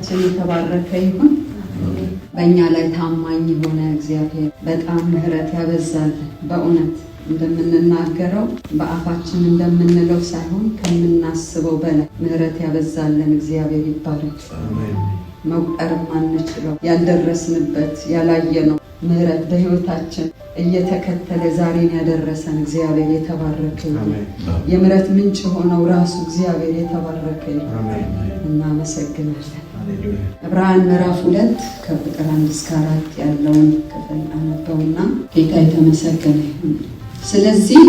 አምላካችን የተባረከ ይሁን። በእኛ ላይ ታማኝ የሆነ እግዚአብሔር በጣም ምህረት ያበዛል። በእውነት እንደምንናገረው በአፋችን እንደምንለው ሳይሆን ከምናስበው በላይ ምህረት ያበዛልን እግዚአብሔር ይባረክ። መቁጠርም አንችለው ያልደረስንበት ያላየነው ምህረት በህይወታችን እየተከተለ ዛሬን ያደረሰን እግዚአብሔር የተባረከ ይሁን። የምህረት ምንጭ ሆነው ራሱ እግዚአብሔር የተባረከ ይሁን። እናመሰግናለን። ዕብራውያን ምዕራፍ 2 ከቁጥር 1 እስከ 4 ያለውን ክፍል አነበውና ጌታ የተመሰገነ ይሁን። ስለዚህ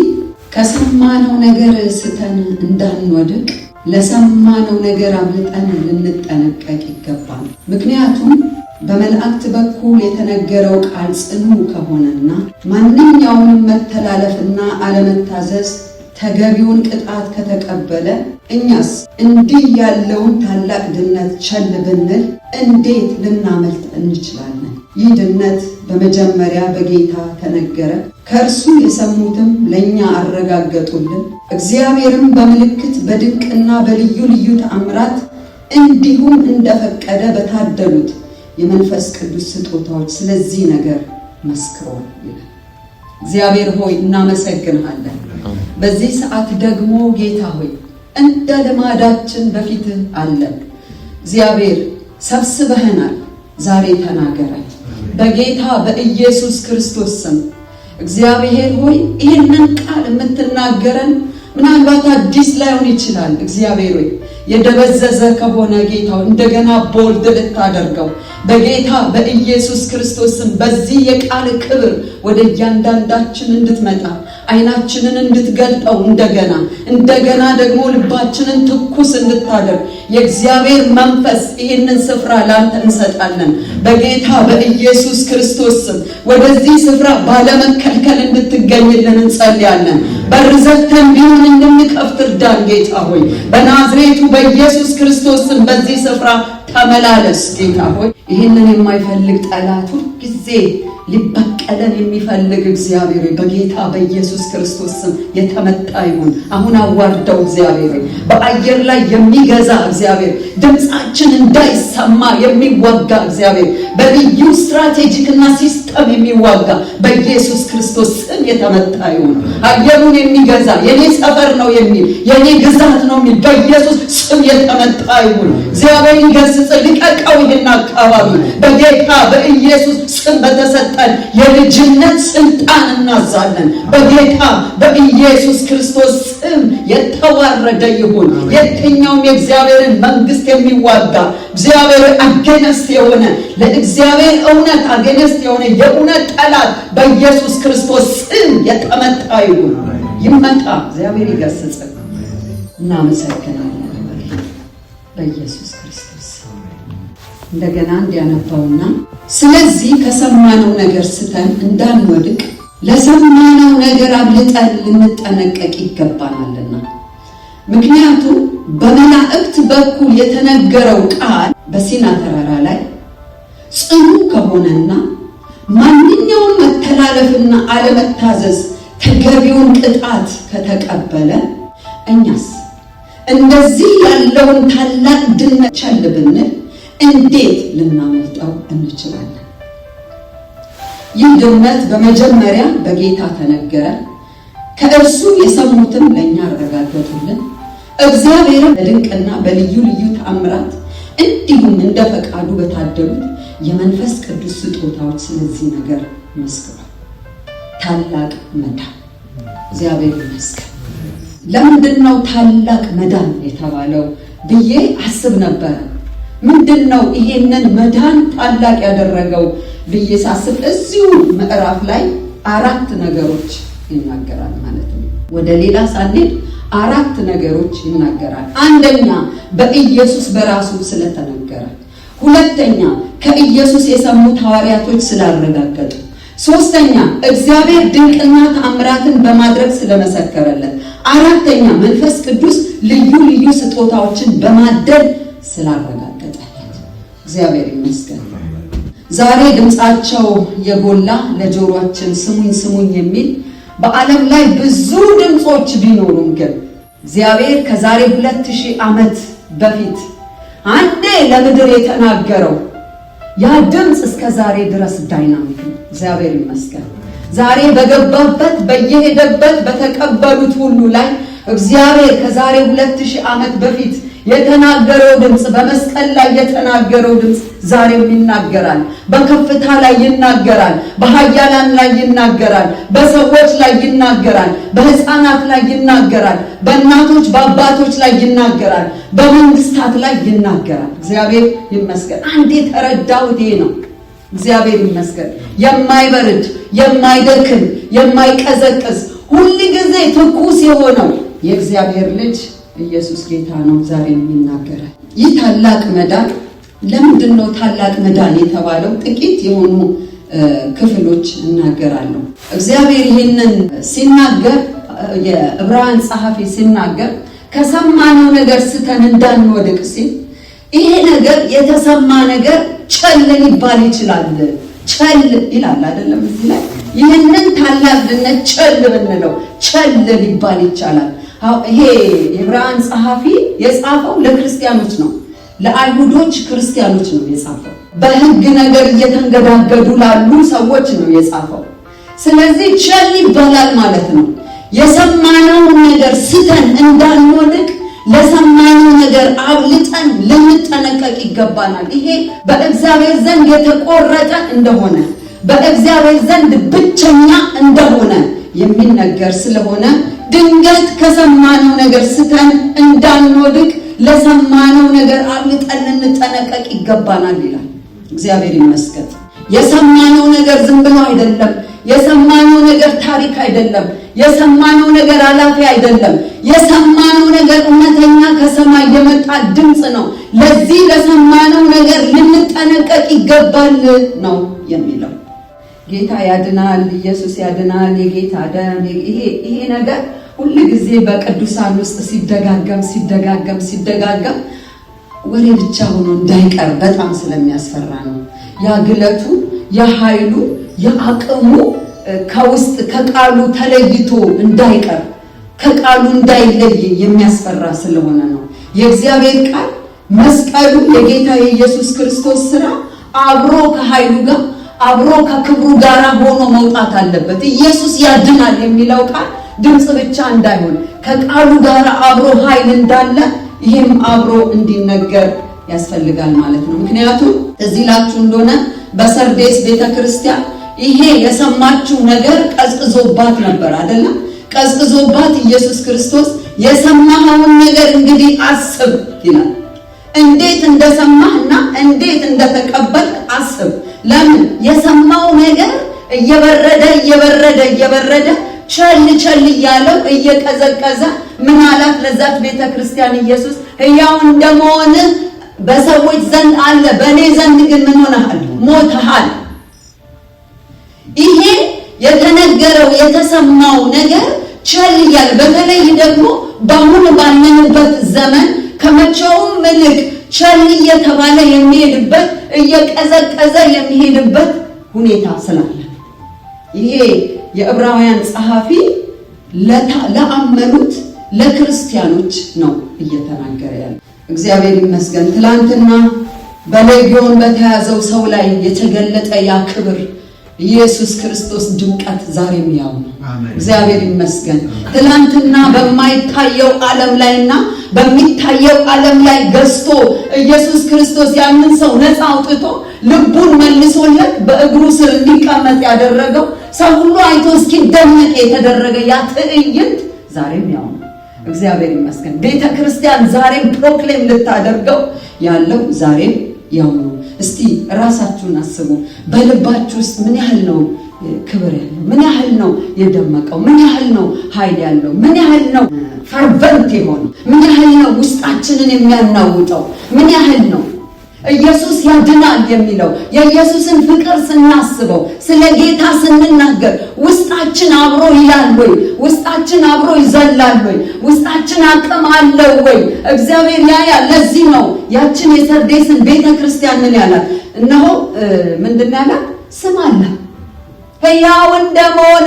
ከሰማነው ነገር ስተን እንዳንወድቅ ለሰማነው ነገር አብልጠን ልንጠነቀቅ ይገባል። ምክንያቱም በመላእክት በኩል የተነገረው ቃል ጽኑ ከሆነና ማንኛውንም መተላለፍና አለመታዘዝ ተገቢውን ቅጣት ከተቀበለ እኛስ እንዲህ ያለውን ታላቅ ድነት ቸል ብንል እንዴት ልናመልጥ እንችላለን? ይህ ድነት በመጀመሪያ በጌታ ተነገረ፣ ከእርሱ የሰሙትም ለእኛ አረጋገጡልን። እግዚአብሔርም በምልክት በድንቅና በልዩ ልዩ ተአምራት እንዲሁም እንደፈቀደ በታደሉት የመንፈስ ቅዱስ ስጦታዎች ስለዚህ ነገር መስክሯል ይላል። እግዚአብሔር ሆይ እናመሰግንሃለን። በዚህ ሰዓት ደግሞ ጌታ ሆይ እንደ ልማዳችን በፊትህ አለን። እግዚአብሔር ሰብስበህናል። ዛሬ ተናገረን በጌታ በኢየሱስ ክርስቶስ ስም። እግዚአብሔር ሆይ ይህንን ቃል የምትናገረን ምናልባት አዲስ ላይሆን ይችላል። እግዚአብሔር ሆይ የደበዘዘ ከሆነ ጌታው እንደገና ቦልድ ልታደርገው በጌታ በኢየሱስ ክርስቶስም በዚህ የቃል ክብር ወደ እያንዳንዳችን እንድትመጣ አይናችንን እንድትገልጠው እንደገና ደግሞ ልባችንን ትኩስ እንድታደርግ የእግዚአብሔር መንፈስ ይህንን ስፍራ ላንተ እንሰጣለን። በጌታ በኢየሱስ ክርስቶስም ወደዚህ ስፍራ ባለመከልከል እንድትገኝልን እንጸልያለን። በርዘተን ቢሆን እንድንከፍት እርዳን ጌታ ሆይ በናዝሬቱ በኢየሱስ ክርስቶስም በዚህ ስፍራ ተመላለስ ጌታ ሆይ። ይህንን የማይፈልግ ጠላት ሁልጊዜ ሊበቀለን የሚፈልግ እግዚአብሔር በጌታ በኢየሱስ ክርስቶስ ስም የተመታ ይሁን። አሁን አዋርደው እግዚአብሔር በአየር ላይ የሚገዛ እግዚአብሔር ድምፃችን እንዳይሰማ የሚዋጋ እግዚአብሔር በልዩ ስትራቴጂክና ሲስተም የሚዋጋ በኢየሱስ ክርስቶስ ስም የተመታ ይሁን። አየሩን የሚገዛ የኔ ሰፈር ነው የሚል የኔ ግዛት ነው የሚል በኢየሱስ ስም የተመታ ይሁን። እግዚአብሔር ይገስጽ፣ ልቀቀው ይህን አካባቢ በጌታ በኢየሱስ ስም በተሰጠ የልጅነት ስልጣን እናዛለን። በጌታ በኢየሱስ ክርስቶስ ስም የተዋረደ ይሁን። የትኛውም የእግዚአብሔርን መንግስት የሚዋጋ እግዚአብሔር አገነስት የሆነ ለእግዚአብሔር እውነት አገነስት የሆነ የእውነት ጠላት በኢየሱስ ክርስቶስ ስም የተመታ ይሁን። ይመጣ። እግዚአብሔር ይገስጽ። እናመሰግናለን በኢየሱስ ክርስቶስ። እንደገና እንዲያነባውና ስለዚህ ከሰማነው ነገር ስተን እንዳንወድቅ ለሰማነው ነገር አብልጠን ልንጠነቀቅ ይገባናልና። ምክንያቱም በመላእክት በኩል የተነገረው ቃል በሲና ተራራ ላይ ጽኑ ከሆነና ማንኛውም መተላለፍና አለመታዘዝ ተገቢውን ቅጣት ከተቀበለ እኛስ እንደዚህ ያለውን ታላቅ ድነት ቸል ብንል እንዴት ልናመልጠው እንችላለን? ይህ ድነት በመጀመሪያ በጌታ ተነገረ፣ ከእርሱ የሰሙትም ለእኛ አረጋገጡልን። እግዚአብሔርም በድንቅና በልዩ ልዩ ተአምራት እንዲሁም እንደ ፈቃዱ በታደሉት የመንፈስ ቅዱስ ስጦታዎች ስለዚህ ነገር መስክሯል። ታላቅ መዳን። እግዚአብሔር ይመስገን። ለምንድነው ታላቅ መዳን የተባለው ብዬ አስብ ነበር። ምንድነው ይሄንን መዳን ታላቅ ያደረገው ብዬ ሳስብ እዚሁ ምዕራፍ ላይ 4 ነገሮች ይናገራል ማለት ነው። ወደ ሌላ ሳንሄድ 4 ነገሮች ይናገራል። አንደኛ በኢየሱስ በራሱ ስለተነገረ፣ ሁለተኛ ከኢየሱስ የሰሙት ሐዋርያቶች ስላረጋገጡ፣ ሶስተኛ እግዚአብሔር ድንቅና ተአምራትን በማድረግ ስለመሰከረለት፣ አራተኛ መንፈስ ቅዱስ ልዩ ልዩ ስጦታዎችን በማደል ስላረጋገጠለት። እግዚአብሔር ይመስገን። ዛሬ ድምጻቸው የጎላ ለጆሮአችን ስሙኝ ስሙኝ የሚል በዓለም ላይ ብዙ ድምጾች ቢኖሩም ግን እግዚአብሔር ከዛሬ 2000 ዓመት በፊት አንዴ ለምድር የተናገረው ያ ድምፅ እስከ ዛሬ ድረስ ዳይናሚክ ነው። እግዚአብሔር ይመስገን። ዛሬ በገባበት በየሄደበት በተቀበሉት ሁሉ ላይ እግዚአብሔር ከዛሬ 2000 ዓመት በፊት የተናገረው ድምፅ በመስቀል ላይ የተናገረው ድምፅ ዛሬም ይናገራል። በከፍታ ላይ ይናገራል፣ በኃያላን ላይ ይናገራል፣ በሰዎች ላይ ይናገራል፣ በሕፃናት ላይ ይናገራል፣ በእናቶች በአባቶች ላይ ይናገራል፣ በመንግስታት ላይ ይናገራል። እግዚአብሔር ይመስገን። አንዴ ተረዳሁት ይሄ ነው። እግዚአብሔር ይመስገን። የማይበርድ የማይደክም የማይቀዘቅዝ ሁሉ ጊዜ ትኩስ የሆነው የእግዚአብሔር ልጅ ኢየሱስ ጌታ ነው። ዛሬ የሚናገረን ይህ ታላቅ መዳን ለምንድን ነው ታላቅ መዳን የተባለው? ጥቂት የሆኑ ክፍሎች እናገራለሁ። እግዚአብሔር ይህንን ሲናገር የዕብራውያን ጸሐፊ ሲናገር ከሰማነው ነገር ስተን እንዳንወድቅ ሲል ይሄ ነገር የተሰማ ነገር ቸል ሊባል ይችላል። ቸል ይላል አይደለም? እዚህ ላይ ይህንን ታላቅነት ቸል ብንለው ቸል ሊባል ይቻላል። ይሄ የዕብራውያን ጸሐፊ የጻፈው ለክርስቲያኖች ነው፣ ለአይሁዶች ክርስቲያኖች ነው የጻፈው። በሕግ ነገር እየተንገዳገዱ ላሉ ሰዎች ነው የጻፈው። ስለዚህ ቸል ይባላል ማለት ነው። የሰማነውን ነገር ስተን እንዳንወድቅ ለሰማነው ነገር አብልጠን ልንጠነቀቅ ይገባናል። ይሄ በእግዚአብሔር ዘንድ የተቆረጠ እንደሆነ በእግዚአብሔር ዘንድ ብቸኛ እንደሆነ የሚነገር ስለሆነ ድንገት ከሰማነው ነገር ስተን እንዳንወድቅ ለሰማነው ነገር አብልጠን ልንጠነቀቅ ይገባናል ይላል። እግዚአብሔር ይመስገን። የሰማነው ነገር ዝም ብሎ አይደለም። የሰማነው ነገር ታሪክ አይደለም። የሰማነው ነገር አላፊ አይደለም። የሰማነው ነገር እውነተኛ ከሰማይ የመጣ ድምፅ ነው። ለዚህ ለሰማነው ነገር ልንጠነቀቅ ይገባል ነው የሚለው። ጌታ ያድናል፣ ኢየሱስ ያድናል፣ የጌታ ደም ይሄ ነገር ሁሉ ጊዜ በቅዱሳን ውስጥ ሲደጋገም ወሬ ብቻ ሆኖ እንዳይቀር በጣም ስለሚያስፈራ ነው። ያ ግለቱ፣ ያ ኃይሉ፣ ያ አቅሙ ከውስጥ ከቃሉ ተለይቶ እንዳይቀር ከቃሉ እንዳይለይ የሚያስፈራ ስለሆነ ነው። የእግዚአብሔር ቃል መስቀሉ የጌታ የኢየሱስ ክርስቶስ ሥራ አብሮ ከኃይሉ ጋር አብሮ ከክብሩ ጋር ሆኖ መውጣት አለበት። ኢየሱስ ያድናል የሚለው ቃል ድምፅ ብቻ እንዳይሆን ከቃሉ ጋር አብሮ ኃይል እንዳለ ይህም አብሮ እንዲነገር ያስፈልጋል ማለት ነው። ምክንያቱም እዚህ ላችሁ እንደሆነ በሰርዴስ ቤተክርስቲያን ይሄ የሰማችሁ ነገር ቀዝቅዞባት ነበር አይደለም? ቀዝቅዞባት ኢየሱስ ክርስቶስ የሰማኸውን ነገር እንግዲህ አስብ ይላል። እንዴት እንደሰማህና እንዴት እንደተቀበልክ አስብ። ለምን የሰማው ነገር እየበረደ ቸል እያለው እየቀዘቀዘ ምን አላት ለዛች ቤተክርስቲያን ኢየሱስ ሕያው እንደመሆን በሰዎች ዘንድ አለ፣ በእኔ ዘንድ ግን ምን ሆነሃል? ሞተሃል። ይሄ የተነገረው የተሰማው ነገር ቸል እያለ በተለይ ደግሞ በአሁኑ ባለንበት ዘመን ከመቼውም ምልክ ቸል እየተባለ የሚሄድበት እየቀዘቀዘ የሚሄድበት ሁኔታ ስላለ ይሄ የዕብራውያን ጸሐፊ ለአመኑት ለክርስቲያኖች ነው እየተናገረ ያለው። እግዚአብሔር ይመስገን። ትላንትና በሌጊዮን በተያዘው ሰው ላይ የተገለጠ ያ ክብር ኢየሱስ ክርስቶስ ድምቀት ዛሬም ያው ነው። እግዚአብሔር ይመስገን። ትላንትና በማይታየው ዓለም ላይና በሚታየው ዓለም ላይ ገዝቶ ኢየሱስ ክርስቶስ ያንን ሰው ነፃ አውጥቶ ልቡን መልሶለት በእግሩ ስር እንዲቀመጥ ያደረገው ሰው ሁሉ አይቶ እስኪደነቅ የተደረገ ያ ትዕይንት ዛሬም ያው ነው። እግዚአብሔር ይመስገን። ቤተ ክርስቲያን ዛሬም ፕሮክሌም ልታደርገው ያለው ዛሬም ያው ነው። እስቲ ራሳችሁን አስቡ። በልባችሁ ውስጥ ምን ያህል ነው ክብር ያለው? ምን ያህል ነው የደመቀው? ምን ያህል ነው ኃይል ያለው? ምን ያህል ነው ፈርቨንት የሆነው? ምን ያህል ነው ውስጣችንን የሚያናውጠው? ምን ያህል ነው ኢየሱስ ያድናል የሚለው? የኢየሱስን ፍቅር ስናስበው፣ ስለ ጌታ ስንናገር ውስጣችን አብሮ ይላል ወይ? ውስጣችን አብሮ ይዘላል ወይ? ውስጣችን አቅም አለው ወይ? እግዚአብሔር ያያል። ለዚህ ነው ያችን የሰርዴስን ቤተክርስቲያን ምን ያላት? እነሆ ምንድን ያላት? ስም አለ ሕያው እንደመሆን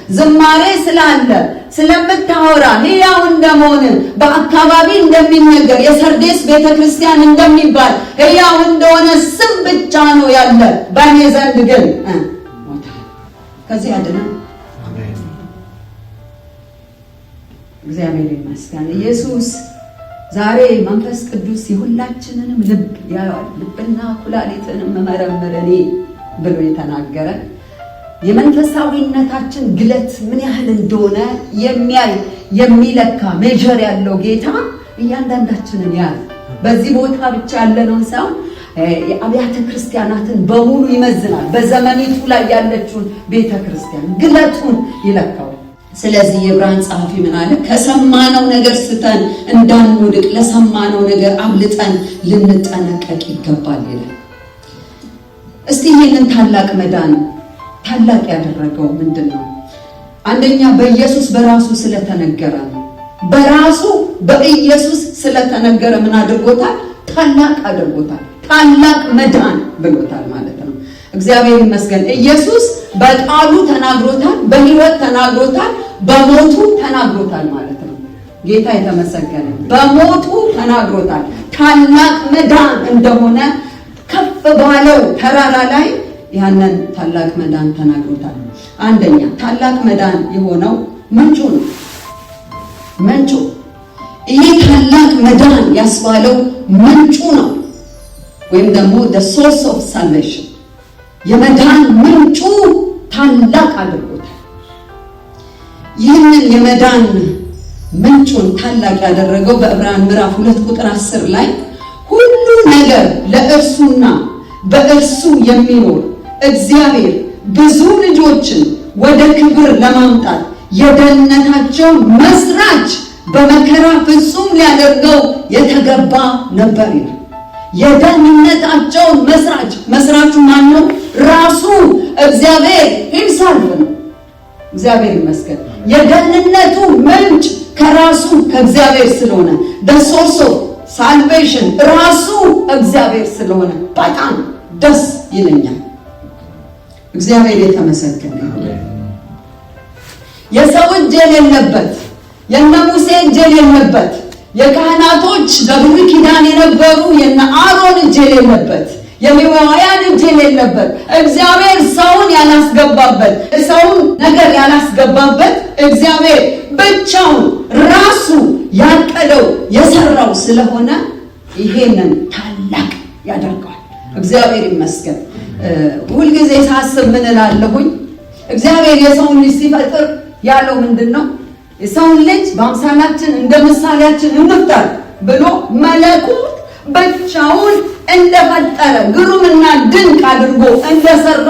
ዝማሬ ስላለ ስለምታወራ ሕያው እንደሆነ በአካባቢ እንደሚነገር የሰርዴስ ቤተክርስቲያን እንደሚባል ሕያው እንደሆነ ስም ብቻ ነው ያለ በእኔ ዘንድ ግን ሞታል። ከዚህ ያድነን እግዚአብሔር ይመስገን። ኢየሱስ ዛሬ መንፈስ ቅዱስ የሁላችንንም ልብ ያያል። ልብና ኩላሊትንም መመረምር እኔ ብሎ የተናገረ የመንፈሳዊነታችን ግለት ምን ያህል እንደሆነ የሚያይ የሚለካ ሜጀር ያለው ጌታ እያንዳንዳችንን ያያል። በዚህ ቦታ ብቻ ያለነው ሳይሆን የአብያተ ክርስቲያናትን በሙሉ ይመዝናል። በዘመኒቱ ላይ ያለችውን ቤተክርስቲያን ግለቱን ይለካው። ስለዚህ የዕብራውያን ጸሐፊ ምን አለ? ከሰማነው ነገር ስተን እንዳንወድቅ ለሰማነው ነገር አብልጠን ልንጠነቀቅ ይገባል ይላል። እስቲ ይህንን ታላቅ መዳን ታላቅ ያደረገው ምንድነው? አንደኛ በኢየሱስ በራሱ ስለተነገረ ነው። በራሱ በኢየሱስ ስለተነገረ ምን አድርጎታል? ታላቅ አድርጎታል። ታላቅ መዳን ብሎታል ማለት ነው። እግዚአብሔር ይመስገን። ኢየሱስ በቃሉ ተናግሮታል፣ በሕይወት ተናግሮታል፣ በሞቱ ተናግሮታል ማለት ነው። ጌታ የተመሰገነ። በሞቱ ተናግሮታል። ታላቅ መዳን እንደሆነ ከፍ ባለው ተራራ ላይ ያንን ታላቅ መዳን ተናግሮታል። አንደኛ ታላቅ መዳን የሆነው ምንጩ ነው። ምንጩ ይሄ ታላቅ መዳን ያስባለው ምንጩ ነው፣ ወይም ደግሞ the source of salvation የመዳን ምንጩ ታላቅ አድርጎታል። ይህንን የመዳን ምንጩን ታላቅ ያደረገው በዕብራውያን ምዕራፍ 2 ቁጥር 10 ላይ ሁሉ ነገር ለእርሱና በእርሱ የሚኖር እግዚአብሔር ብዙ ልጆችን ወደ ክብር ለማምጣት የደህንነታቸው መስራች በመከራ ፍጹም ሊያደርገው የተገባ ነበር ይላል። የደህንነታቸው መስራቹ ማን ነው? ራሱ እግዚአብሔር himself ነው። እግዚአብሔር ይመስገን። የደህንነቱ ምንጭ ከራሱ ከእግዚአብሔር ስለሆነ the source of salvation ራሱ እግዚአብሔር ስለሆነ በጣም ደስ ይለኛል። እግዚአብሔር የተመሰገነ ይሁን። የሰው እጅ የሌለበት የነ ሙሴ እጅ የሌለበት የካህናቶች በብሉይ ኪዳን የነበሩ የነ አሮን እጅ የሌለበት የሌዋውያን እጅ የሌለበት እግዚአብሔር ሰውን ያላስገባበት ሰውን ነገር ያላስገባበት እግዚአብሔር ብቻውን ራሱ ያቀደው የሰራው ስለሆነ ይሄንን ታላቅ ያደርገዋል። እግዚአብሔር ይመስገን። ሁልጊዜ ሳስብ ምን እላለሁኝ? እግዚአብሔር የሰውን ልጅ ሲፈጥር ያለው ምንድነው? የሰውን ልጅ በአምሳላችን እንደ ምሳሌያችን እንፍጠር ብሎ መለኮት ብቻውን እንደፈጠረ ግሩምና ድንቅ አድርጎ እንደሰራ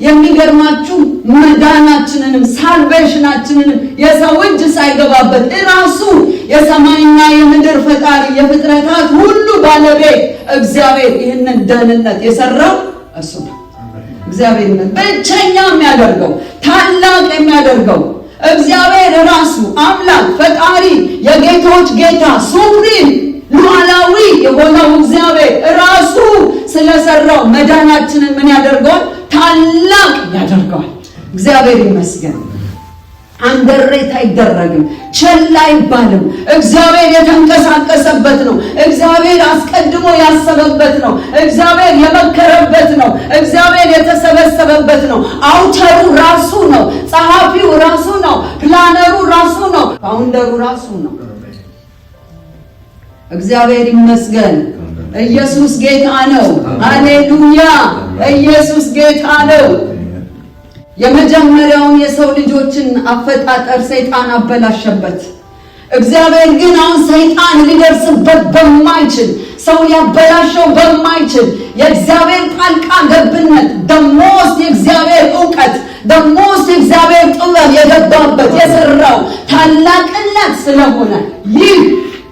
የሚገርማችሁ መዳናችንንም ሳልቬሽናችንንም የሰው እጅ ሳይገባበት ራሱ የሰማይና የምድር ፈጣሪ የፍጥረታት ሁሉ ባለቤት እግዚአብሔር ይህንን ደህንነት የሰራው እሱ ነው። እግዚአብሔር ብቸኛ የሚያደርገው ታላቅ የሚያደርገው እግዚአብሔር ራሱ አምላክ ፈጣሪ የጌቶች ጌታ ሱፕሪም ሉዓላዊ የሆነው እግዚአብሔር ራሱ ስለሰራው መዳናችንን ምን ያደርገዋል? ታላቅ ያደርገዋል። እግዚአብሔር ይመስገን። አንደሬት አይደረግም፣ ቸል አይባልም። እግዚአብሔር የተንቀሳቀሰበት ነው። እግዚአብሔር አስቀድሞ ያሰበበት ነው። እግዚአብሔር የመከረበት ነው። እግዚአብሔር የተሰበሰበበት ነው። አውተሩ ራሱ ነው። ጸሐፊው ራሱ ነው። ፕላነሩ ራሱ ነው። ፋውንደሩ ራሱ ነው። እግዚአብሔር ይመስገን። ኢየሱስ ጌታ ነው። ሃሌሉያ! ኢየሱስ ጌታ ነው። የመጀመሪያውን የሰው ልጆችን አፈጣጠር ሰይጣን አበላሸበት። እግዚአብሔር ግን አሁን ሰይጣን ሊደርስበት በማይችል ሰው ያበላሸው በማይችል የእግዚአብሔር ጣልቃ ገብነት ደሞስ የእግዚአብሔር ዕውቀት ደሞስ የእግዚአብሔር ጥበብ የገባበት የሰራው ታላቅነት ስለሆነ ይህ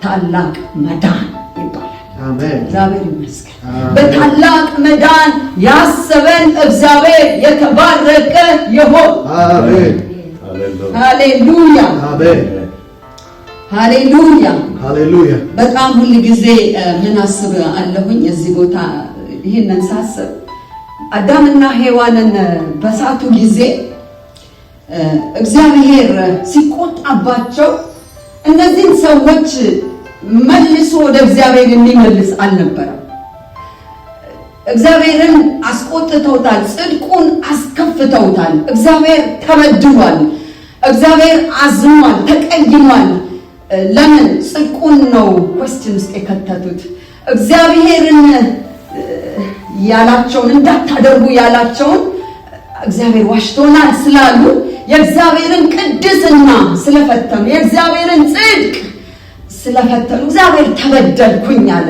ታላቅ መዳን ይባላል። አሜን። እግዚአብሔር ይመስገን። በታላቅ መዳን ያሰበን እግዚአብሔር የተባረከ ይሁን። አሜን። ሃሌሉያ አሜን። ሃሌሉያ ሃሌሉያ። በጣም ሁሉ ጊዜ ምን አስብ አለሁኝ እዚህ ቦታ ይሄንን ሳስብ አዳምና ሔዋንን በሳቱ ጊዜ እግዚአብሔር ሲቆጣባቸው እነዚህን ሰዎች መልሶ ወደ እግዚአብሔር የሚመልስ አልነበረም። እግዚአብሔርን አስቆጥተውታል፣ ጽድቁን አስከፍተውታል። እግዚአብሔር ተበድሏል፣ እግዚአብሔር አዝኗል፣ ተቀይሟል። ለምን? ጽድቁን ነው question ውስጥ የከተቱት። እግዚአብሔርን ያላቸውን እንዳታደርጉ ያላቸውን እግዚአብሔር ዋሽቶናል ስላሉ የእግዚአብሔርን ቅድስና ስለፈተኑ የእግዚአብሔርን ጽድቅ ስለፈተኑ እግዚአብሔር ተበደልኩኝ አለ።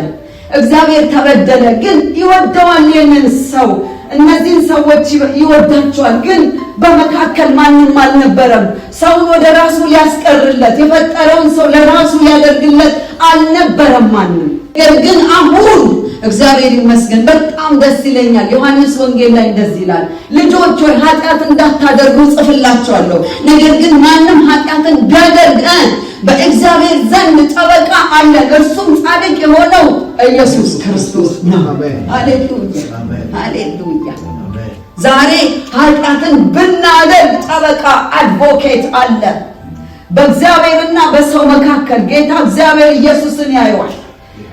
እግዚአብሔር ተበደለ። ግን ይወደዋል ይህንን ሰው፣ እነዚህን ሰዎች ይወዳቸዋል። ግን በመካከል ማንም አልነበረም። ሰውን ወደ ራሱ ሊያስቀርለት የፈጠረውን ሰው ለራሱ ሊያደርግለት አልነበረም ማንም። ግን አሁን እግዚአብሔር ይመስገን በጣም ደስ ይለኛል። ዮሐንስ ወንጌል ላይ እንደዚህ ይላል፣ ልጆች ሆይ ኃጢአት እንዳታደርጉ ጽፍላችኋለሁ። ነገር ግን ማንም ኃጢአትን ቢያደርግ በእግዚአብሔር ዘንድ ጠበቃ አለ፣ እርሱም ጻድቅ የሆነው ኢየሱስ ክርስቶስ ነው። ሃሌሉያ ሃሌሉያ። ዛሬ ኃጢአትን ብናደርግ ጠበቃ አድቮኬት አለ በእግዚአብሔርና በሰው መካከል። ጌታ እግዚአብሔር ኢየሱስን ያየዋል።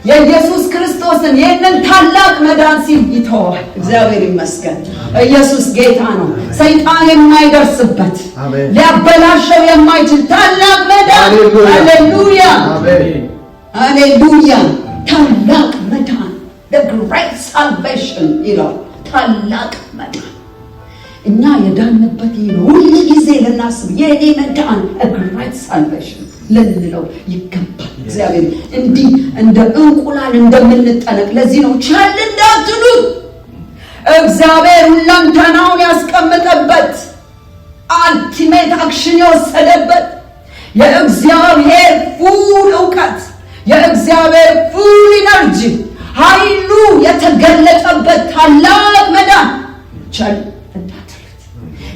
የኢየሱስ ክርስቶስን ይህንን ታላቅ መዳን ሲል ይተዋል። እግዚአብሔር ይመስገን። ኢየሱስ ጌታ ነው። ሰይጣን የማይደርስበት ሊያበላሸው የማይችል ታላቅ መዳን። ሃሌሉያ ሃሌሉያ። ታላቅ መዳን the great salvation ይላል። ታላቅ መዳን እኛ የዳንበት ይሄ ነው። ሁሉ ጊዜ ልናስብ የኔ መዳን a great salvation ልንለው ይገባል። እግዚአብሔር እንዲህ እንደ እንቁላል እንደምንጠነቅ ለዚህ ነው ቻል እንዳትሉ እግዚአብሔር ሁለንተናውን ያስቀመጠበት አልቲሜት አክሽን የወሰደበት የእግዚአብሔር ፉል እውቀት የእግዚአብሔር ፉል ኢነርጂ ኃይሉ የተገለጠበት ታላቅ መዳን ቻል እንዳትሉት።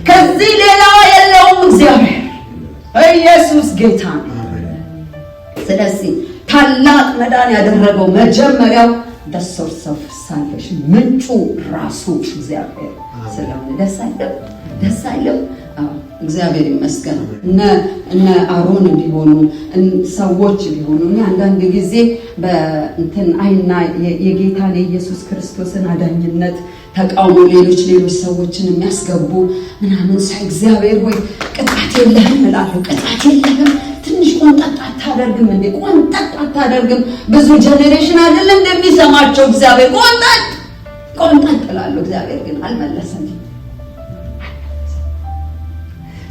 ከዚህ ሌላ የለውም። እግዚአብሔር ኢየሱስ ጌታ ነው። ስለዚህ ታላቅ መዳን ያደረገው መጀመሪያው the source of salvation ምንጩ ራሱ እግዚአብሔር ስለሆነ ደስ አይልም? እግዚአብሔር ይመስገን። እነ አሮን ቢሆኑ ሰዎች ቢሆኑ አንዳንድ ጊዜ በእንትን አይና የጌታን የኢየሱስ ክርስቶስን አዳኝነት ተቃውሞ ሌሎች ሰዎችን የሚያስገቡ ምናምን ሳይ እግዚአብሔር ሆይ ቅጣት የለህም እላለሁ። ቅጣት የለህም? ትንሽ ቆንጠጥ አታደርግም እንዴ? ቆንጠጥ አታደርግም? ብዙ ጀነሬሽን አይደለም እንደሚሰማቸው እግዚአብሔር ቆንጠጥ እላለሁ። እግዚአብሔር ግን አልመለሰም።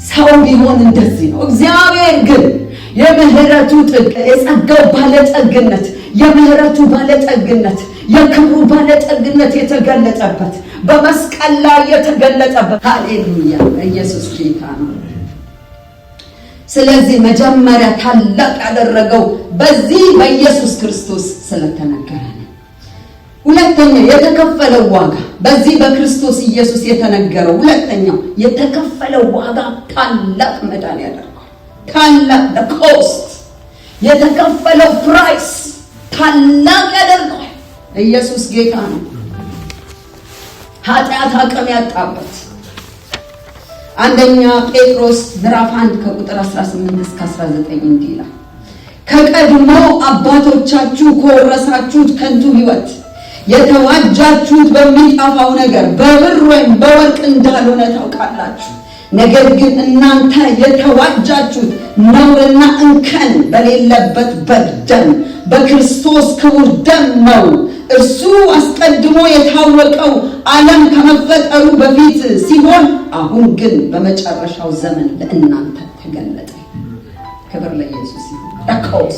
ሰው ቢሆን እንደዚህ ነው። እግዚአብሔር ግን የምህረቱ ጥግ፣ የጸጋው ባለጠግነት፣ የምህረቱ ባለጠግነት፣ የክብሩ ባለጠግነት የተገለጠበት በመስቀል ላይ የተገለጠበት። ሃሌሉያ ኢየሱስ ጌታ ነው። ስለዚህ መጀመሪያ ታላቅ ያደረገው በዚህ በኢየሱስ ክርስቶስ ስለተነገረ ነው። ሁለተኛ የተከፈለው ዋጋ በዚህ በክርስቶስ ኢየሱስ የተነገረው ሁለተኛው የተከፈለው ዋጋ ታላቅ መዳን ያደርጋል። ታላቅ the cost የተከፈለው ፕራይስ ታላቅ ያደርጋል። ኢየሱስ ጌታ ነው። ኃጢአት አቅም ያጣበት አንደኛ ጴጥሮስ ምዕራፍ 1 ከቁጥር 18 እስከ 19 እንዲህ ይላል፣ ከቀድሞ አባቶቻችሁ ከወረሳችሁት ከንቱ ሕይወት የተዋጃችሁት በሚጠፋው ነገር በብር ወይም በወርቅ እንዳልሆነ ታውቃላችሁ። ነገር ግን እናንተ የተዋጃችሁት ነውርና እንከን በሌለበት በደም በክርስቶስ ክቡር ደም ነው። እርሱ አስቀድሞ የታወቀው ዓለም ከመፈጠሩ በፊት ሲሆን አሁን ግን በመጨረሻው ዘመን ለእናንተ ተገለጠ። ክብር ለኢየሱስ ይሁን። ዳኮስ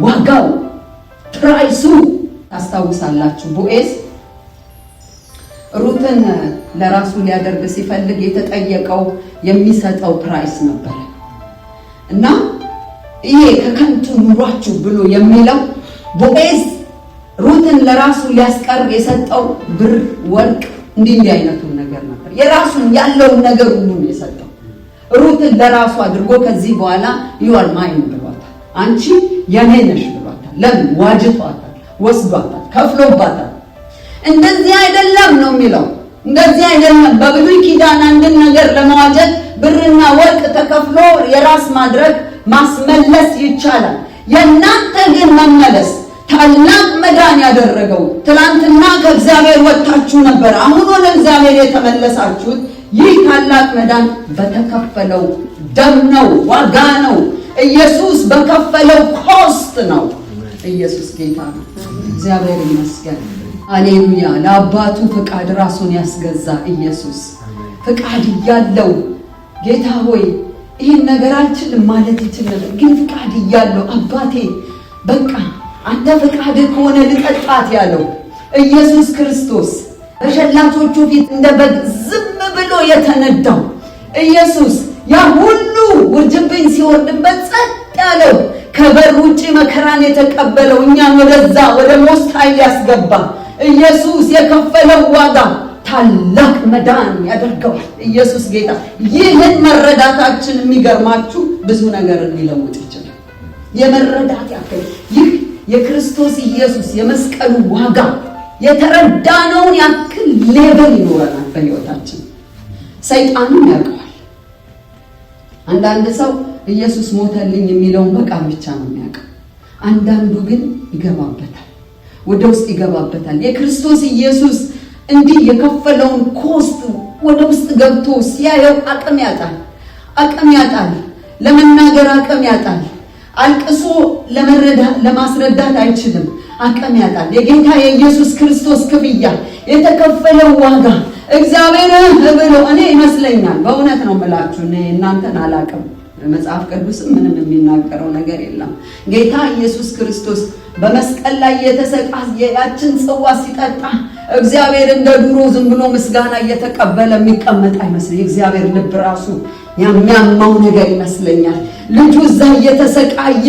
ዋጋው ፕራይሱ ታስታውሳላችሁ። ቦዔዝ ሩትን ለራሱ ሊያደርግ ሲፈልግ የተጠየቀው የሚሰጠው ፕራይስ ነበር እና ይሄ ከከንቱ ኑሯችሁ ብሎ የሚለው ቦዔዝ ሩትን ለራሱ ሊያስቀር የሰጠው ብር፣ ወርቅ እንዲህ አይነቱን ነገር ነበር። የራሱን ያለውን ነገር ሁሉ ነው የሰጠው። ሩትን ለራሱ አድርጎ ከዚህ በኋላ you are mine ብሏታል። አንቺ የኔ ነሽ ብሏታል። ለምን? ዋጅቷታል፣ ወስዷታል፣ ከፍሎባታል። እንደዚህ አይደለም ነው የሚለው። እንደዚህ አይደለም። በብሉይ ኪዳን አንድን ነገር ለመዋጀት ብርና ወርቅ ተከፍሎ የራስ ማድረግ ማስመለስ ይቻላል። የእናንተ ግን መመለስ ታላቅ መዳን ያደረገው ትላንትና ከእግዚአብሔር ወጣችሁ ነበር፣ አሁን ወደ እግዚአብሔር የተመለሳችሁት ይህ ታላቅ መዳን በተከፈለው ደም ነው፣ ዋጋ ነው። ኢየሱስ በከፈለው ኮስት ነው። ኢየሱስ ጌታ ነው። እግዚአብሔር ይመስገን። ሃሌሉያ። ለአባቱ ፍቃድ ራሱን ያስገዛ ኢየሱስ ፍቃድ እያለው ጌታ ሆይ ይህን ነገር አልችልም ማለት ይችላል፣ ግን ፍቃድ እያለው አባቴ በቃ አንተ ፍቃድ ከሆነ ልጠጣት ያለው ኢየሱስ ክርስቶስ በሸላቾቹ ፊት እንደ በግ ዝም ብሎ የተነዳው ኢየሱስ ያ ሁሉ ውርጅብኝ ሲወርድበት ጸጥ ያለው ከበር ውጪ መከራን የተቀበለው እኛን ወደዛ ወደ ሞት ኃይል ያስገባ ኢየሱስ የከፈለው ዋጋ ታላቅ መዳን ያደርገዋል። ኢየሱስ ጌታ። ይህን መረዳታችን የሚገርማችሁ ብዙ ነገር ሊለውጥ ይችላል። የመረዳት ያክል ይህ የክርስቶስ ኢየሱስ የመስቀሉ ዋጋ የተረዳነውን ያክል ሌቭል ይኖረናል በሕይወታችን። ሰይጣንም ያውቀዋል። አንዳንድ ሰው ኢየሱስ ሞተልኝ የሚለውን በቃል ብቻ ነው የሚያውቀው። አንዳንዱ ግን ይገባበታል፣ ወደ ውስጥ ይገባበታል። የክርስቶስ ኢየሱስ እንዲህ የከፈለውን ኮስት ወደ ውስጥ ገብቶ ሲያየው አቅም ያጣል፣ ለመናገር አቅም ያጣል። አልቅሶ ለማስረዳት አይችልም፣ አቅም ያጣል። የጌታ የኢየሱስ ክርስቶስ ክፍያ የተከፈለው ዋጋ እግዚአብሔር ብሎ እኔ ይመስለኛል፣ በእውነት ነው የምላችሁ፣ እኔ እናንተን አላቅም፣ መጽሐፍ ቅዱስም ምንም የሚናገረው ነገር የለም። ጌታ ኢየሱስ ክርስቶስ በመስቀል ላይ የተሰቃየ ያችን ጽዋ ሲጠጣ እግዚአብሔር እንደ ድሮ ዝም ብሎ ምስጋና እየተቀበለ የሚቀመጥ አይመስልም። እግዚአብሔር ልብ ራሱ የሚያማው ነገር ይመስለኛል። ልጁ እዛ እየተሰቃየ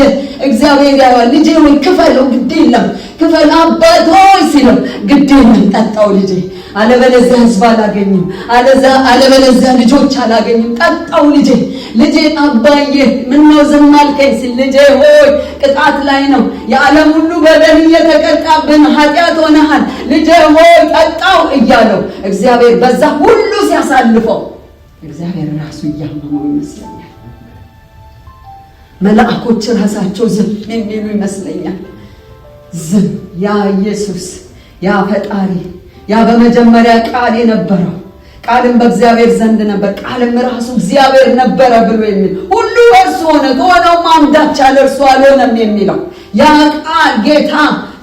እግዚአብሔር ያለው ልጄ ወይ ክፈለው፣ ግድ የለም ክፈል አባት ሆይ ሲለው ግድ የለም ጠጣው ልጄ፣ አለበለዚያ ሕዝብ አላገኝም፣ አለበለዚያ ልጆች አላገኝም፣ ጠጣው ልጄ አባዬ ምነው ዝም አልከኝ ሲል ልጄ ሆይ ቅጣት ላይ ነው፣ የዓለም ሁሉ በደል እየተቀጣብን ኃጢአት ሆነሃል፣ ልጄ ሆይ ጠጣው እያለው እግዚአብሔር በዛ ሁሉ ሲያሳልፈው እግዚአብሔር ራሱ እያመመው ይመስለኛል። መላእክቶች ራሳቸው ዝም የሚሉ ይመስለኛል። ዝም ያ ኢየሱስ ያ ፈጣሪ ያ በመጀመሪያ ቃል የነበረው ቃልም በእግዚአብሔር ዘንድ ነበር፣ ቃልም ራሱ እግዚአብሔር ነበረ ብሎ የሚል ሁሉ እርሱ ሆነ፣ ከሆነውም አንዳች ያለ እርሱ አልሆነም የሚለው ያ ቃል ጌታ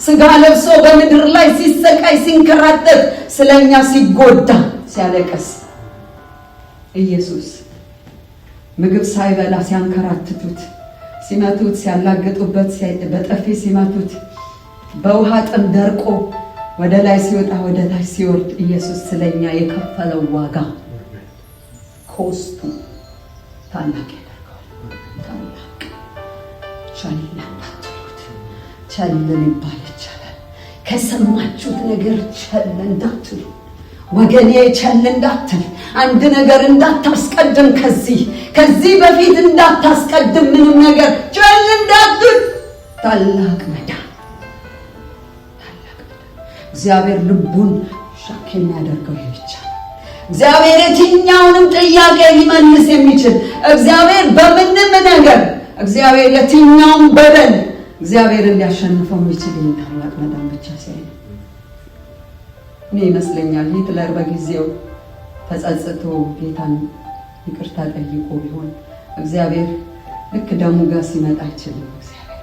ስጋ ለብሶ በምድር ላይ ሲሰቃይ ሲንከራተት ስለኛ ሲጎዳ ሲያለቅስ ኢየሱስ ምግብ ሳይበላ ሲያንከራትቱት ሲመቱት ሲያላግጡበት በጠፊ ሲመቱት በውሃ ጥም ደርቆ ወደ ላይ ሲወጣ ወደ ታች ሲወርድ ኢየሱስ ስለኛ የከፈለው ዋጋ ኮስቱ ታላቅ ያደርገዋል። ታላቅ ቸል ሊባል ይቻላል። ከሰማችሁት ነገር ቸል እንዳትሉ ወገኔ፣ ቸል እንዳትል፣ አንድ ነገር እንዳታስቀድም፣ ከዚህ በፊት እንዳታስቀድም፣ ምንም ነገር ቸል እንዳትል። ታላቅ መዳን እግዚአብሔር ልቡን ሻክ የሚያደርገው ብቻ። እግዚአብሔር የትኛውንም ጥያቄ ሊመልስ የሚችል እግዚአብሔር በምንም ነገር እግዚአብሔር የትኛውም በደል እግዚአብሔርን ሊያሸንፈው የሚችል ታላቅ መዳን ብቻ ሲያይ እኔ ይመስለኛል ሂትለር በጊዜው ተጸጽቶ ጌታን ይቅርታ ጠይቆ ቢሆን እግዚአብሔር ልክ ደሙ ጋር ሲመጣ አይችልም። እግዚአብሔር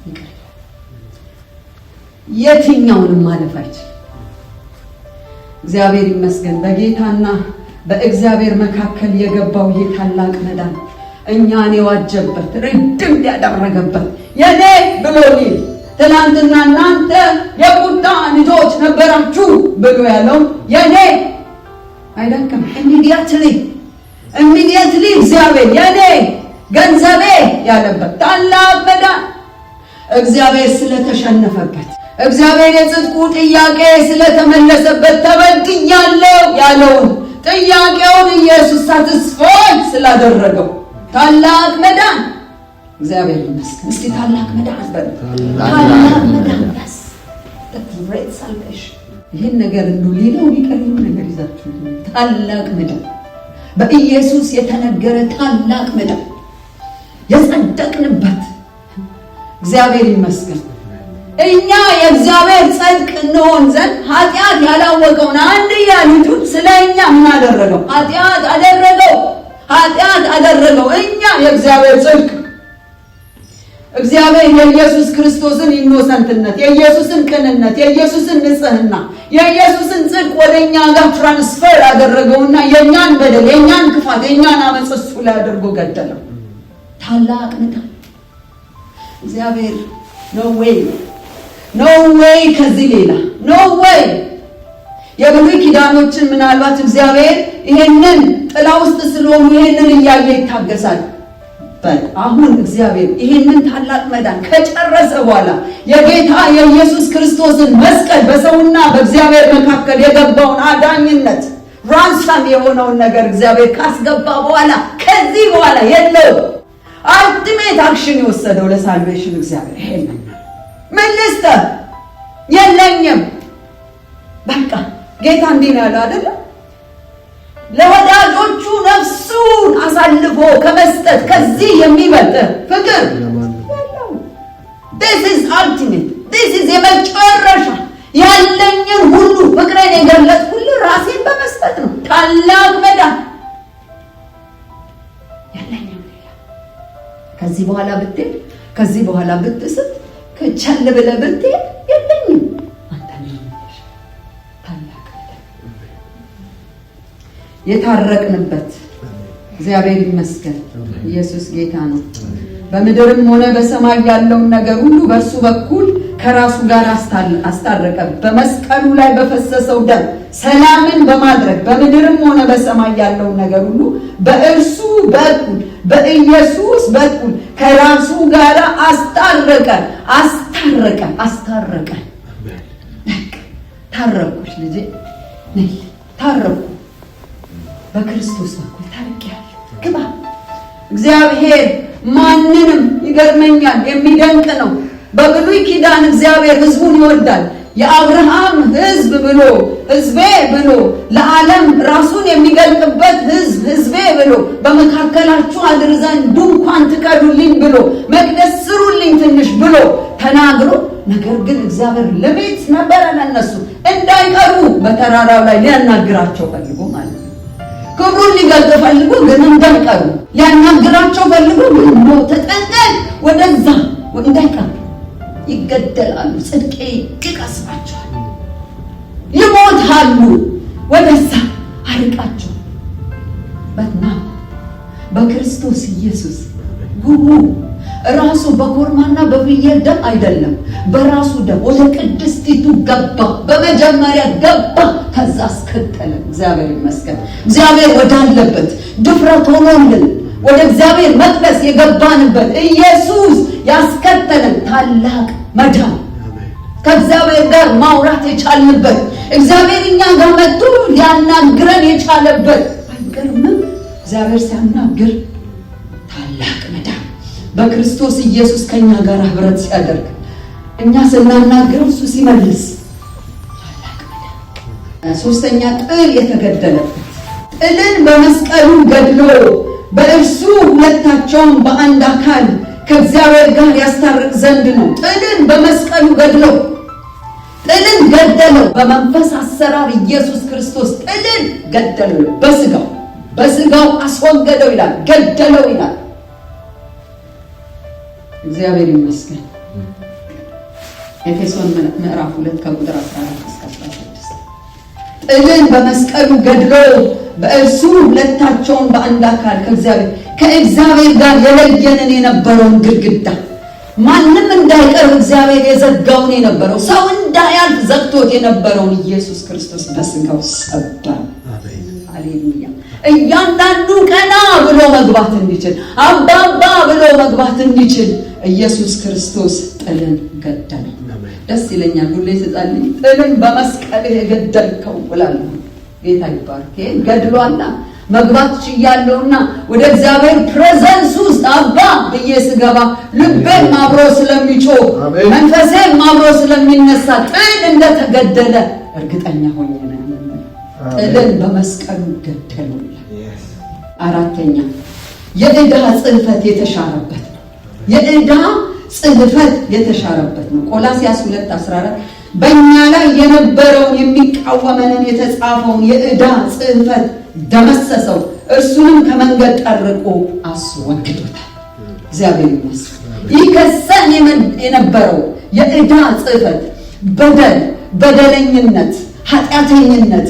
ይቅር የትኛውንም ማለፍ አይችልም። እግዚአብሔር ይመስገን በጌታና በእግዚአብሔር መካከል የገባው ይህ ታላቅ መዳን እኛን የዋጀበት ርድም ያደረገበት የኔ ብሎኝ ትናንትና እናንተ የቁጣ ልጆች ነበራችሁ ብሎ ያለው የኔ አይደለም። ኢሚዲየትሊ እግዚአብሔር የኔ ገንዘቤ ያለበት ታላቅ መዳን እግዚአብሔር ስለተሸነፈበት እግዚአብሔር የጽድቁ ጥያቄ ስለተመለሰበት ተበድያለሁ ያለውን ጥያቄውን ኢየሱስ ሳትስፋይ ስላደረገው ታላቅ መዳን እግዚአብሔር ይመስገን። እስቲ ታላቅ መዳን በል። ታላቅ መዳን ያስ great salvation። ይሄን ነገር እንደው ሌላው ቢቀርም ነገር ይዛችሁ ታላቅ መዳን በኢየሱስ የተነገረ ታላቅ መዳን የጸደቅንበት እግዚአብሔር ይመስገን። እኛ የእግዚአብሔር ጽድቅ እንሆን ዘንድ ኃጢአት ያላወቀውን አንድያ ልጁን ስለኛ ምን አደረገው? ኃጢአት አደረገው። እኛ የእግዚአብሔር ጽድቅ እግዚአብሔር የኢየሱስ ክርስቶስን ኢኖሰንትነት፣ የኢየሱስን ቅንነት፣ የኢየሱስን ንጽህና፣ የኢየሱስን ጽድቅ ወደኛ ጋር ትራንስፈር አደረገውና የኛን በደል፣ የኛን ክፋት፣ የኛን አመጽ እሱ ላይ አድርጎ ገደለው። ታላቅ መዳን እግዚአብሔር ኖ ዌይ ከዚህ ሌላ ኖ ዌይ። የብሉይ ኪዳኖችን ምናልባት እግዚአብሔር ይሄንን ጥላ ውስጥ ስለሆኑ ይሄንን እያየ ይታገሳል። አሁን እግዚአብሔር ይሄንን ታላቅ መዳን ከጨረሰ በኋላ የጌታ የኢየሱስ ክርስቶስን መስቀል በሰውና በእግዚአብሔር መካከል የገባውን አዳኝነት ራንሰም የሆነውን ነገር እግዚአብሔር ካስገባ በኋላ ከዚህ በኋላ የለው አልቲሜት አክሽን የወሰደው ለሳልቬሽን እግዚአብሔር ይሄንን መልስተ የለኝም በቃ ጌታ እንዲህ ነው ያለው አይደል? ለወዳጆቹ ነፍሱን አሳልፎ ከመስጠት ከዚህ የሚበልጥ ፍቅር የለው። this is ultimate, this is የመጨረሻ ያለኝን ሁሉ ፍቅሬን የገለጽኩልህ ራሴን በመስጠት ነው። ታላቅ መዳን የለኝም ሌላ። ከዚህ በኋላ ብትሄድ፣ ከዚህ በኋላ ብትስት፣ ከቸል ብለህ ብትሄድ የለኝም አንተ ነህ። ታላቅ የታረቅንበት እግዚአብሔር ይመስገን። ኢየሱስ ጌታ ነው። በምድርም ሆነ በሰማይ ያለውን ነገር ሁሉ በእርሱ በኩል ከራሱ ጋር አስታረቀ። በመስቀሉ ላይ በፈሰሰው ደም ሰላምን በማድረግ በምድርም ሆነ በሰማይ ያለውን ነገር ሁሉ በእርሱ በኩል በኢየሱስ በኩል ከራሱ ጋር አስታረቀ። ታረቁሽ ልጄ ነይ፣ ታረቁ በክርስቶስ በኩል ታርቂያለሁ። ግባ። እግዚአብሔር ማንንም ይገርመኛል፣ የሚደንቅ ነው። በብሉይ ኪዳን እግዚአብሔር ሕዝቡን ይወዳል። የአብርሃም ሕዝብ ብሎ ሕዝቤ ብሎ ለዓለም ራሱን የሚገልጥበት ሕዝቤ ብሎ በመካከላችሁ አድር ዘንድ ድንኳን ትከሉልኝ ብሎ መቅደስ ስሩልኝ ትንሽ ብሎ ተናግሮ፣ ነገር ግን እግዚአብሔር ለቤት ነበረ ለነሱ እንዳይቀሩ በተራራው ላይ ሊያናግራቸው ፈልጎ ማለት ነው። ክብሩን ሊገልጥ ፈልጎ ግን እንዳይቀሩ ሊያናግራቸው ፈልጎ ግን ተጠንቀቅ፣ ወደዛ እንዳይቀሩ ይገደላሉ፣ ጽድቄ ይቀስፋቸዋል፣ ይሞታሉ፣ ወደዛ አርቃቸው። በና በክርስቶስ ኢየሱስ ጉቡ ራሱ በኮርማና በፍየል ደም አይደለም፣ በራሱ ደም ወደ ቅድስቲቱ ገባ። በመጀመሪያ ገባ፣ ከዛ አስከተለ። እግዚአብሔር ይመስገን። እግዚአብሔር ወዳለበት ድፍረት ሆኖልን ወደ እግዚአብሔር መቅደስ የገባንበት ኢየሱስ ያስከተለን ታላቅ መዳን፣ ከእግዚአብሔር ጋር ማውራት የቻልንበት፣ እግዚአብሔር እኛ ጋር መጥቶ ሊያናግረን የቻለበት። አይገርምም? እግዚአብሔር ሲያናግር ታላቅ መዳን በክርስቶስ ኢየሱስ ከኛ ጋር ህብረት ሲያደርግ፣ እኛ ስናናግረው እሱ ሲመልስ ታላቅ መዳን። ሶስተኛ ጥል የተገደለበት፣ ጥልን በመስቀሉ ገድሎ በእርሱ ሁለታቸውን በአንድ አካል ከእግዚአብሔር ጋር ያስታርቅ ዘንድ ነው። ጥልን በመስቀሉ ገድለው፣ ጥልን ገደለው። በመንፈስ አሰራር ኢየሱስ ክርስቶስ ጥልን ገደለው። በስጋው አስወገደው ይላል፣ ገደለው ይላል። እግዚአብሔር ይመስገን። ኤፌሶን ምዕራፍ 2 ከቁጥር 14 እስከ 16 ጥልን በመስቀሉ ገድሎ በእርሱ ሁለታቸውን በአንድ አካል ከእግዚአብሔር ጋር የለየንን የነበረውን ግድግዳ ማንም እንዳይቀርብ እግዚአብሔር የዘጋውን የነበረው ሰው እንዳያልፍ ዘግቶት የነበረውን ኢየሱስ ክርስቶስ በስጋው ሰበር። ሃሌሉያ! እያንዳንዱ ቀና ብሎ መግባት እንዲችል፣ አባባ ብሎ መግባት እንዲችል ኢየሱስ ክርስቶስ ጥልን ገደለ። ደስ ይለኛል ሁሌ ስጸልይ ጥልን በመስቀል የገደልከው ብላለሁ። ጌታ ይባርክ። ገድሏልና መግባት ችያለሁና ወደ እግዚአብሔር ፕሬዘንስ ውስጥ አባ ብዬ ስገባ ልቤም አብሮ ስለሚጮህ መንፈሴም አብሮ ስለሚነሳ ጥል እንደተገደለ እርግጠኛ ሆኜ ነው። ጥልን በመስቀሉ ገደለው። አራተኛ የዕዳ ጽሕፈት የተሻረበት ነው። የዕዳ ጽሕፈት የተሻረበት ነው። ቆላስይስ 2:14 በእኛ ላይ የነበረውን የሚቃወመንን የተጻፈውን የዕዳ ጽሕፈት ደመሰሰው፣ እርሱንም ከመንገድ ጠርቆ አስወግዶታል። እግዚአብሔር ይመስገን። ይከሰን የነበረው የዕዳ ጽሕፈት በደለኝነት፣ ኃጢአተኝነት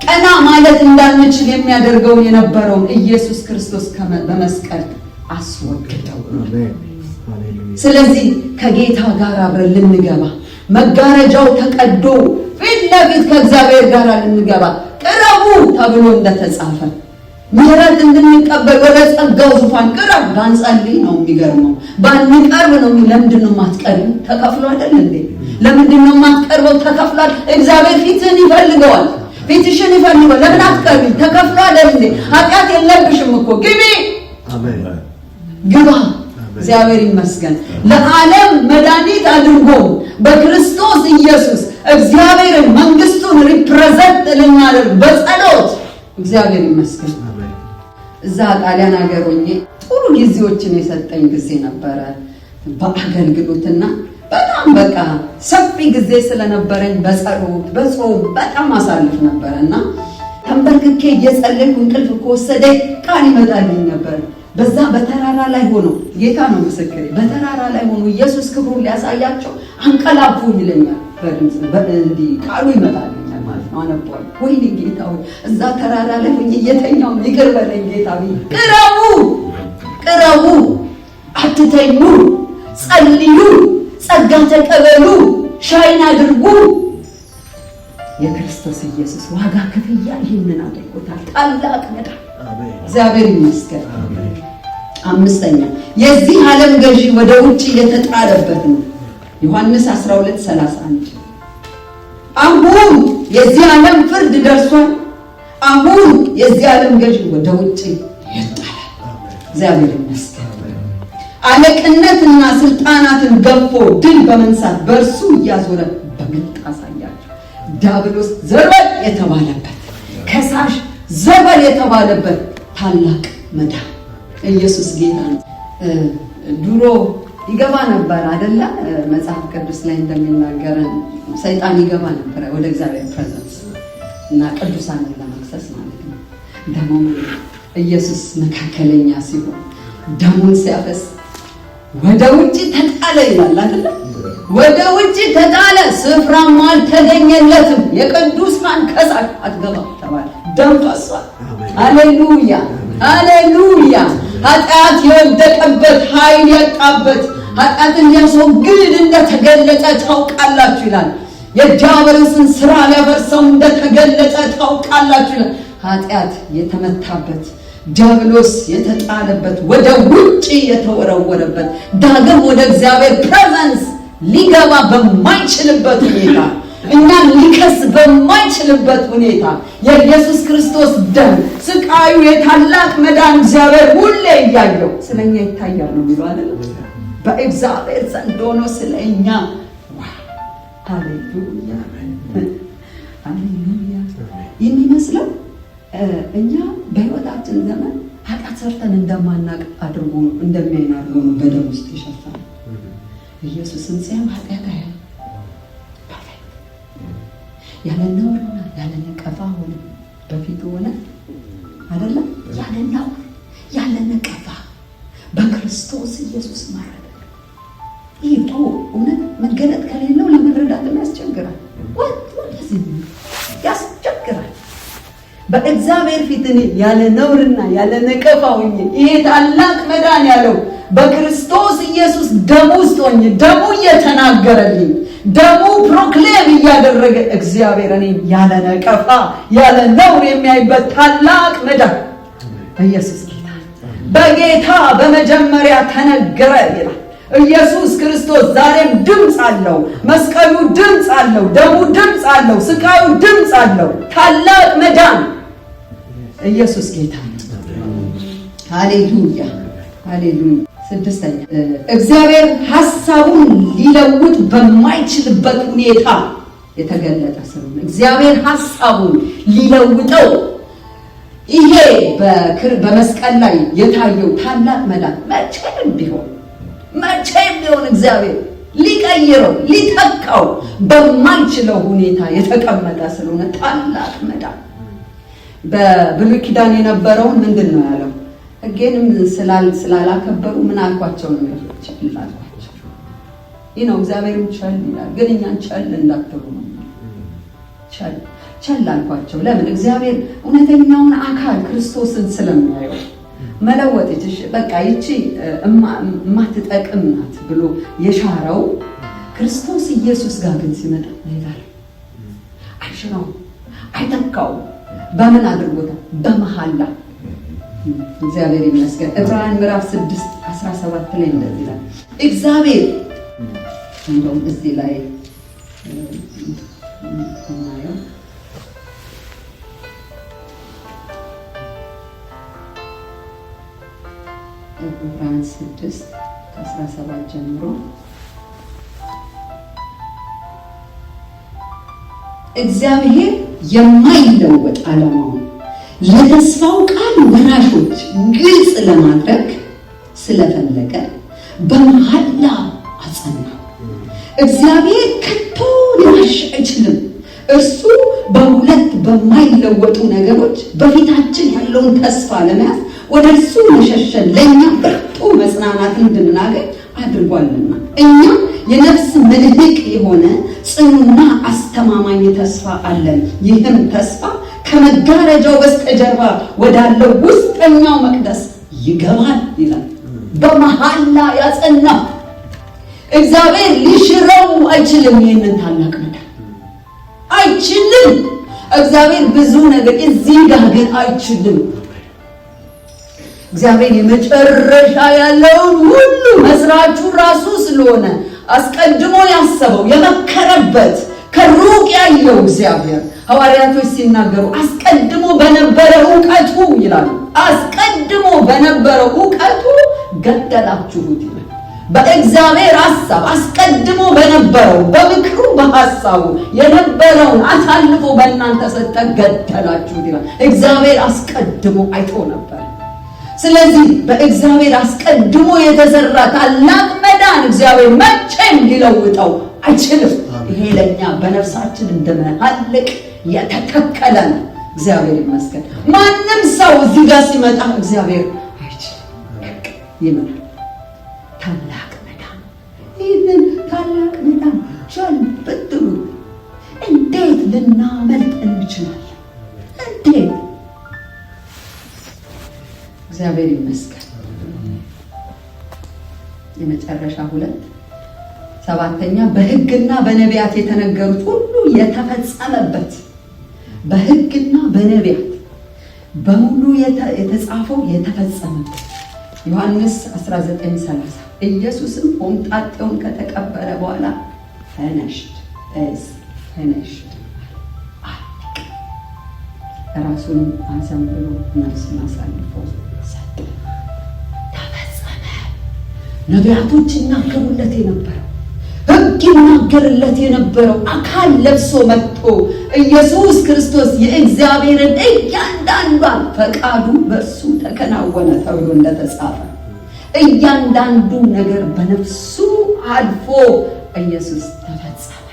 ቀና ማለት እንዳንችል የሚያደርገውን የነበረውን ኢየሱስ ክርስቶስ በመስቀል አስወግደው። ስለዚህ ከጌታ ጋር አብረን ልንገባ መጋረጃው ተቀዶ ፊት ለፊት ከእግዚአብሔር ጋር ልንገባ ቅረቡ ተብሎ እንደተጻፈ ምህረት እንድንቀበል ወደ ጸጋው ዙፋን ቅረብ ባንጸልይ ነው የሚገርመው። ባንቀርብ ነው። ለምንድን ነው የማትቀርቢው? ተከፍሎ አይደል እንዴ? ለምንድን ነው የማትቀርበው? ተከፍሏል። እግዚአብሔር ፊትህን ይፈልገዋል። ፊትሽን ይፈልገዋል። ለምን አትቀርቢ? ተከፍሎ አይደል እንዴ? ኃጢአት የለብሽም እኮ ግቢ። አሜን። ግባ። እግዚአብሔር ይመስገን። ለዓለም መድኃኒት አድርጎ በክርስቶስ ኢየሱስ እግዚአብሔርን መንግስቱን ሪፕሬዘንት ልናደርግ በጸሎት እግዚአብሔር ይመስገን። እዛ ጣሊያን ሀገር ሆኜ ጥሩ ጊዜዎችን የሰጠኝ ጊዜ ነበረ በአገልግሎትና በጣም በቃ ሰፊ ጊዜ ስለነበረኝ በጸሎት በጾም በጣም አሳልፍ ነበርና ተንበርክኬ እየጸለይኩ እንቅልፍ ከወሰደኝ ቃል ይመጣልኝ ነበር። በዛ በተራራ ላይ ሆኖ ጌታ ነው ምስክሬ፣ በተራራ ላይ ሆኖ ኢየሱስ ክብሩን ሊያሳያቸው አንቀላፉ ይለኛል። በድምጽ እንዲህ ቃሉ ይመጣልኛል ማለት ነው። አነባለሁ። ወይኔ ጌታ ሆይ እዛ ተራራ ላይ ሆኜ እየተኛው ይቅር በለኝ ጌታ ሆይ። ቅረቡ፣ አትተኙ፣ ጸልዩ፣ ጸጋ ተቀበሉ፣ ሻይን አድርጉ። የክርስቶስ ኢየሱስ ዋጋ ክፍያ ይህንን አድርጎታል። ታላቅ መዳን። እግዚአብሔር ይመስገን። አምስተኛ የዚህ ዓለም ገዢ ወደ ውጭ የተጣለበት ነው። ዮሐንስ 12:31 አሁን የዚህ ዓለም ፍርድ ደርሷል። አሁን የዚህ ዓለም ገዢ ወደ ውጭ ይጣላል። እግዚአብሔር ይመስገን። አለቅነትና ስልጣናትን ገፎ ድል በመንሳት በእርሱ እያዞረ በግልጥ አሳያቸው። ዲያብሎስ ዘርበል የተባለበት፣ ከሳሽ ዘርበል የተባለበት ታላቅ መዳን ኢየሱስ ጌታ ነው። ድሮ ይገባ ነበር አይደለ? መጽሐፍ ቅዱስ ላይ እንደሚናገረን ሰይጣን ይገባ ነበር ወደ እግዚአብሔር ፕሬዘንስ እና ቅዱሳንን ለመክሰስ ማለት ነው። ደግሞ ኢየሱስ መካከለኛ ሲሆን ደሙን ሲያፈስ ወደ ውጭ ተጣለ ይላል አይደለ? ወደ ውጭ ተጣለ፣ ስፍራም አልተገኘለትም። የቅዱሳን ከሳሽ አትገባም ተባለ። ደም ፈሷል። ሃሌሉያ ሃሌሉያ። ኃጢአት የወደቀበት ኃይል ያጣበት ኃጢአትን ሊያስወግድ እንደተገለጠ ታውቃላችሁ ይላል። የዲያብሎስን ስራ ሊያፈርሰው እንደተገለጠ ታውቃላችሁ ይላል። ኃጢአት የተመታበት ዲያብሎስ የተጣለበት ወደ ውጪ የተወረወረበት ዳግም ወደ እግዚአብሔር ፕሬዘንስ ሊገባ በማይችልበት ሁኔታ እኛን ሊከስ በማይችልበት ሁኔታ የኢየሱስ ክርስቶስ ደም ስቃዩ የታላቅ መዳን እግዚአብሔር ሁሌ እያየው ስለኛ ይታያል ነው የሚለው አይደል? በእግዚአብሔር ዘንድ ሆኖ ስለኛ ሃሌሉያ ሃሌሉያ። የሚመስለው እኛ በህይወታችን ዘመን ኃጢአት ሰርተን እንደማናቅ አድርጎ እንደሚያይን አድርጎ ነው በደም ውስጥ የሸፈነ። ኢየሱስን ሲያም ኃጢአት አያል ያለ ነውርና ያለ ነቀፋ ሆነ በፊቱ ሆነ አይደለም? ያለ ነውር ያለ ነቀፋ በክርስቶስ ኢየሱስ ማረደ። ይሄ እውነት መገለጥ ከሌለው ለመረዳት ያስቸግራል። ያስቸግራል። በእግዚአብሔር ፊት ያለ ነውርና ያለ ነቀፋ ሆኜ ይሄ ታላቅ መዳን ያለው በክርስቶስ ኢየሱስ ደም ውስጥ ሆኜ ደሙ እየተናገረልኝ ደሙ ፕሮክሌም እያደረገ እግዚአብሔር እኔን ያለ ነቀፋ ያለ ነውር የሚያይበት ታላቅ መዳን ኢየሱስ ጌታ። በጌታ በመጀመሪያ ተነገረ ይላል። ኢየሱስ ክርስቶስ ዛሬም ድምፅ አለው። መስቀሉ ድምፅ አለው። ደሙ ድምፅ አለው። ስቃዩ ድምፅ አለው። ታላቅ መዳን ኢየሱስ ጌታ። ሃሌሉያ ሃሌሉያ። ስድስተኛ እግዚአብሔር ሐሳቡን ሊለውጥ በማይችልበት ሁኔታ የተገለጠ ስለሆነ እግዚአብሔር ሐሳቡን ሊለውጠው ይሄ በመስቀል ላይ የታየው ታላቅ መዳን መቼም ቢሆን እግዚአብሔር ሊቀይረው ሊተካው በማይችለው ሁኔታ የተቀመጠ ስለሆነ ታላቅ መዳን በብሉይ ኪዳን የነበረውን ምንድነው ያለው? ሕጌንም ስላላከበሩ ምን አልኳቸው ነው ያልኳቸው። ይህ ነው እግዚአብሔርም ቸል ይላል። ግን እኛን ቸል እንዳትሉ ነው። ቸል አልኳቸው። ለምን? እግዚአብሔር እውነተኛውን አካል ክርስቶስን ስለሚያየው መለወጥ ይችላል። በቃ ይቺ ማትጠቅም ናት ብሎ የሻረው ክርስቶስ ኢየሱስ ጋር ግን ሲመጣ ይላል አይሽራው አይተካው። በምን አድርጎታል? በመሐላ። እግዚአብሔር ይመስገን። ዕብራውያን ምዕራፍ 6:17 ላይ እንደዚህ ይላል እግዚአብሔር እንደውም እዚህ ላይ እናየው ዕብራውያን 6:17 ጀምሮ እግዚአብሔር የማይለወጥ ዓላማውን ለተስፋው ቃል ወራሾች ግልጽ ለማድረግ ስለፈለገ በመሐላ አጸናው። እግዚአብሔር ከቶ ሊዋሽ አይችልም። እርሱ በሁለት በማይለወጡ ነገሮች በፊታችን ያለውን ተስፋ ለመያዝ ወደ እርሱ መሸሸን ለእኛ ብርቱ መጽናናትን እንድናገኝ አድርጓልና እኛ የነፍስ መልህቅ የሆነ ጽኑና አስተማማኝ ተስፋ አለን። ይህም ተስፋ ከመጋረጃው በስተጀርባ ወዳለው ውስጠኛው መቅደስ ይገባል ይላል። በመሐላ ያጸናው እግዚአብሔር ሊሽረው አይችልም። ይህንን ታላቅ መዳን አይችልም። እግዚአብሔር ብዙ ነገር እዚህ ጋር ግን አይችልም። እግዚአብሔር የመጨረሻ ያለውን ሁሉ መስራቹ ራሱ ስለሆነ አስቀድሞ ያሰበው የመከረበት ከሩቅ ያየው እግዚአብሔር ሐዋርያቶች ሲናገሩ አስቀድሞ በነበረው ዕውቀቱ ይላሉ። አስቀድሞ በነበረው ዕውቀቱ ገደላችሁት ይላል። በእግዚአብሔር ሐሳብ አስቀድሞ በነበረው በምክሩ በሐሳቡ የነበረውን አሳልፎ በእናንተ ሰጠ፣ ገደላችሁት ይላል። እግዚአብሔር አስቀድሞ አይቶ ነበር። ስለዚህ በእግዚአብሔር አስቀድሞ የተሰራ ታላቅ መዳን እግዚአብሔር መቼም ሊለውጠው አይችልም። ይሄ ለኛ በነፍሳችን እንደመሐልቅ የተተከለ ነው። እግዚአብሔር ይመስገን። ማንም ሰው እዚህ ጋር ሲመጣ እግዚአብሔር አይችልም ይመጣል። ታላቅ መዳን ይህንን ታላቅ መዳን ቻል ብትሉ እንዴት ልናመልጥ እንችላለን? እንዴት? እግዚአብሔር ይመስገን። የመጨረሻ 7ኛ በሕግና በነቢያት የተነገሩት ሁሉ የተፈጸመበት በሕግና በነቢያት በሙሉ የተጻፈው የተፈጸመበት ዮሐንስ 19:30 ኢየሱስም ሆምጣጤውን ከተቀበለ በኋላ finished ራሱን አዘንብሎ ነፍሱን አሳልፎ ሰጠ። ተፈጸመ። ነቢያቶች ይናገሩለት የነበረው ሕግ ይናገርለት የነበረው አካል ለብሶ መጥቶ ኢየሱስ ክርስቶስ የእግዚአብሔርን እያንዳንዷን ፈቃዱ በእርሱ ተከናወነ ተብሎ እንደተጻፈ እያንዳንዱ ነገር በነፍሱ አልፎ ኢየሱስ ተፈጸመ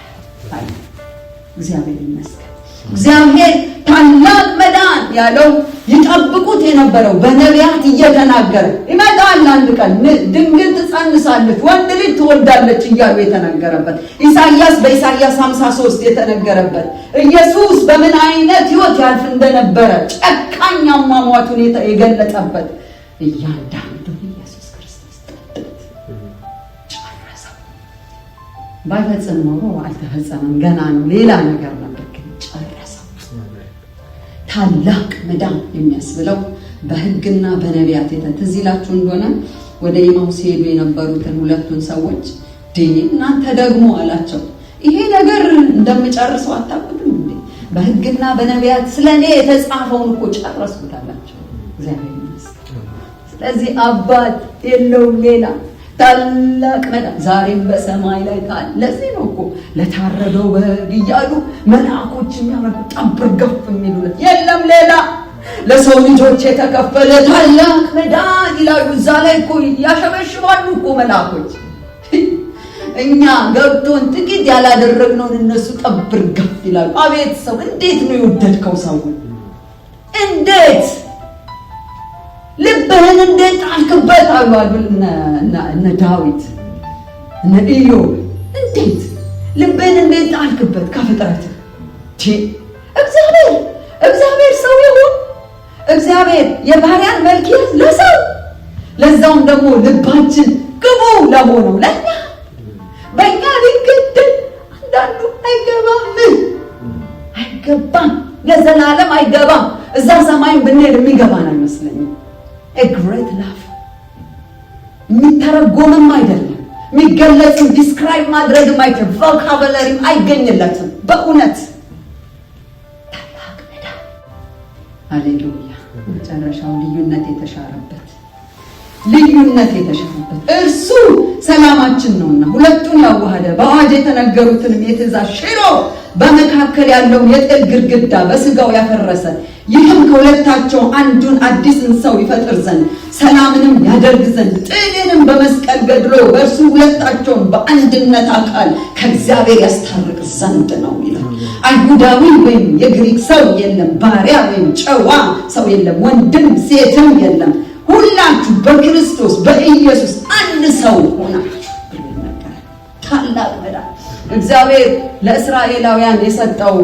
አለ። እግዚአብሔር ይመስገን። እግዚአብሔር ታላቅ መዳን ያለው ይጠብቁት የነበረው በነቢያት እየተናገረ ይመጣል። አንድ ቀን ድንግል ትጸንሳለች፣ ወንድ ልጅ ትወልዳለች እያሉ የተነገረበት ኢሳይያስ በኢሳይያስ 53 የተነገረበት ኢየሱስ በምን አይነት ሕይወት ያልፍ እንደነበረ ጨካኝ አሟሟቱን የገለጸበት እያንዳንዱ ኢየሱስ ክርስቶስ ጨረሰው። ባይፈጽም ኖሮ አልተፈጸመም፣ ገና ነው፣ ሌላ ነገር ነበር። ታላቅ መዳን የሚያስብለው በሕግና በነቢያት ትዝ ይላችሁ እንደሆነ ወደ ኤማሁስ ሄዱ የነበሩትን ሁለቱን ሰዎች እናንተ ደግሞ አላቸው፣ ይሄ ነገር እንደምጨርሰው አታውቁትም እንዴ? በሕግና በነቢያት ስለኔ የተጻፈውን እኮ ጨረስኩት አላቸው። እግዚአብሔር ይመስገን። ስለዚህ አባት የለውም ሌላ ታላቅ መዳን ዛሬም በሰማይ ላይ ካለ። ለዚህ ነው እኮ ለታረደው በግ እያሉ መልአኮች የሚያመልኩ ጠብር ገፍ የሚሉለት የለም ሌላ ለሰው ልጆች የተከፈለ ታላቅ መዳን ይላሉ። እዛ ላይ እኮ ያሸበሽባሉ እኮ መላእክቶች። እኛ ገብቶን ጥቂት ያላደረግነውን እነሱ ጠብር ገፍ ይላሉ። አቤት ሰው እንዴት ነው የወደድከው ሰው! እንዴት ልብህን እንዴት ጣልክበት አሏል እነ ዳዊት እነ ኢዮብ። እንዴት ልብህን እንዴት ጣልክበት ከፍጥረት እግዚአብሔር ሰው ይሁን፣ እግዚአብሔር የባሪያን መልክ ይያዝ ለሰው፣ ለዛውም ደግሞ ልባችን ግቡ ለሆነው ለኛ በእኛ ሊገድል አንዳንዱ አይገባም፣ ለዘላለም አይገባም። እዛ ሰማይም ብንሄድ የሚገባን አይመስለኝም። ግሬት ላቭ የሚተረጎምም አይደለም፣ የሚገለጽም ዲስክራይብ ማድረግም አይችልም፣ ቮካቡላሪም አይገኝለትም። በእውነት ታላቅ መዳን። ሃሌሉያ። መጨረሻው ልዩነት የተሻረበት እርሱ ሰላማችን ነውና ሁለቱን ያዋሃደ በአዋጅ የተነገሩትንም የትእዛዝ ሽሮ በመካከል ያለውን የጥል ግድግዳ በስጋው ያፈረሰ፣ ይህም ከሁለታቸው አንዱን አዲስን ሰው ይፈጥር ዘንድ ሰላምንም ያደርግ ዘንድ ጥልንም በመስቀል ገድሎ በእርሱ ሁለታቸውን በአንድነት አካል ከእግዚአብሔር ያስታርቅ ዘንድ ነው ይላል። አይሁዳዊ ወይም የግሪክ ሰው የለም፣ ባሪያ ወይም ጨዋ ሰው የለም፣ ወንድም ሴትም የለም፣ ሁላችሁ በክርስቶስ በኢየሱስ አንድ ሰው ሆናችሁ ብሎ ይናገራል። ታላቅ መዳን እግዚአብሔር ለእስራኤላውያን የሰጠው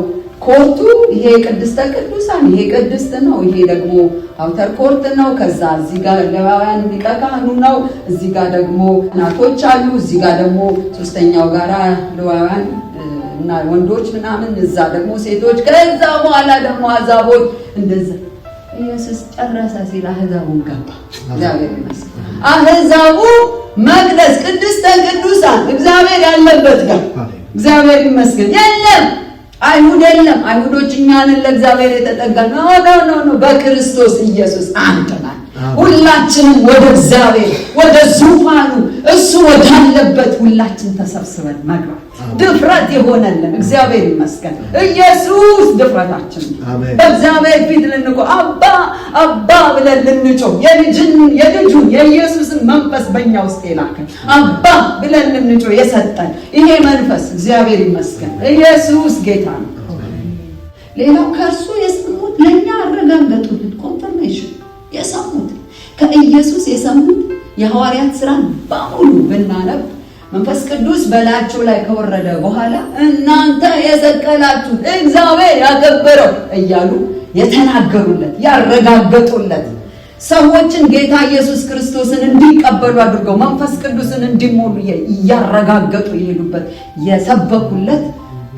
ኮርቱ ይሄ ቅድስተ ቅዱሳን፣ ይሄ ቅድስት ነው፣ ይሄ ደግሞ አውተር ኮርት ነው። ከዛ እዚህ ጋር ሌዋውያን ሊቀ ካህኑ ነው፣ እዚህ ጋር ደግሞ እናቶች አሉ፣ እዚህ ጋር ደግሞ ሶስተኛው ጋራ ሌዋውያን እና ወንዶች ምናምን፣ እዛ ደግሞ ሴቶች፣ ከዛ በኋላ ደግሞ አሕዛቦች። እንደዛ ኢየሱስ ጨረሰ ሲል አሕዛቡን ገባ። እግዚአብሔር ይመስገን። አሕዛቡ መቅደስ ቅድስተ ቅዱሳን እግዚአብሔር ያለበት ጋር እግዚአብሔር ይመስገን የለም፣ አይሁድ የለም። አይሁዶች እኛንን ለእግዚአብሔር የተጠጋን ነው። በክርስቶስ ኢየሱስ አንድ ነን። ሁላችንም ወደ እግዚአብሔር ወደ ዙፋኑ እሱ ወዳለበት ሁላችን ተሰብስበን መግባት ድፍረት የሆነልን እግዚአብሔር ይመስገን። ኢየሱስ ድፍረታችን በእግዚአብሔር ፊት ልንቆም አባ ብለን ልንጮህ የልጁን የኢየሱስን መንፈስ በእኛ ውስጥ የላከን አባ ብለን ልንጮህ የሰጠን ይሄ መንፈስ እግዚአብሔር ይመስገን። ኢየሱስ ጌታ ነው። ሌላው ከእርሱ የሰሙት ለእኛ አረጋገጡልን። ኮንፈርሜሽን የሰሙት ከኢየሱስ የሰሙት የሐዋርያት ሥራን በሙሉ ብናነብ መንፈስ ቅዱስ በላያቸው ላይ ከወረደ በኋላ እናንተ የሰቀላችሁት እግዚአብሔር ያከበረው እያሉ የተናገሩለት ያረጋገጡለት፣ ሰዎችን ጌታ ኢየሱስ ክርስቶስን እንዲቀበሉ አድርገው መንፈስ ቅዱስን እንዲሞሉ እያረጋገጡ የሄዱበት የሰበኩለት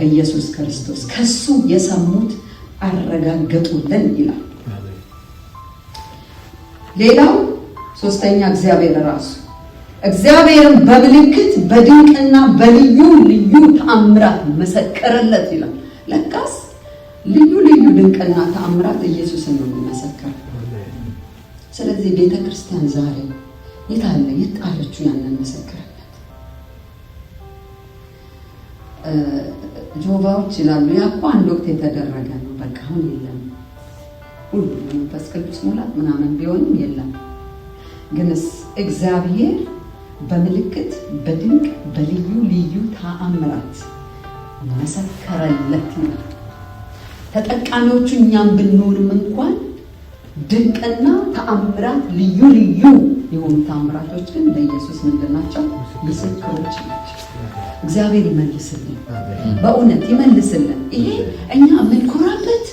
ኢየሱስ ክርስቶስ ከሱ የሰሙት አረጋገጡልን ይላል። ሌላው ሶስተኛ እግዚአብሔር ራሱ እግዚአብሔርን በምልክት በድንቅና በልዩ ልዩ ተአምራት መሰከረለት ይላል። ለካስ ልዩ ልዩ ድንቅና ተአምራት ኢየሱስን ነው የሚመሰከረው። ስለዚህ ቤተ ክርስቲያን ዛሬ የታለ የጣለችው ያንን መሰከረለት? ጆባዎች ይላሉ ያ እኮ አንድ ወቅት የተደረገ ነው፣ በቃ አሁን የለም። ሁሉ መንፈስ ቅዱስ ሙላት ምናምን ቢሆንም የለም። ግንስ እግዚአብሔር በምልክት በድንቅ በልዩ ልዩ ተአምራት መሰከረለት ነው። ተጠቃሚዎቹ እኛም ብንሆንም እንኳን ድንቅና ተአምራት ልዩ ልዩ የሆኑ ተአምራቶች ግን ለኢየሱስ ምንድናቸው? ምስክሮች ናቸው። እግዚአብሔር ይመልስልን፣ በእውነት ይመልስልን። ይሄ እኛ የምንኮራበት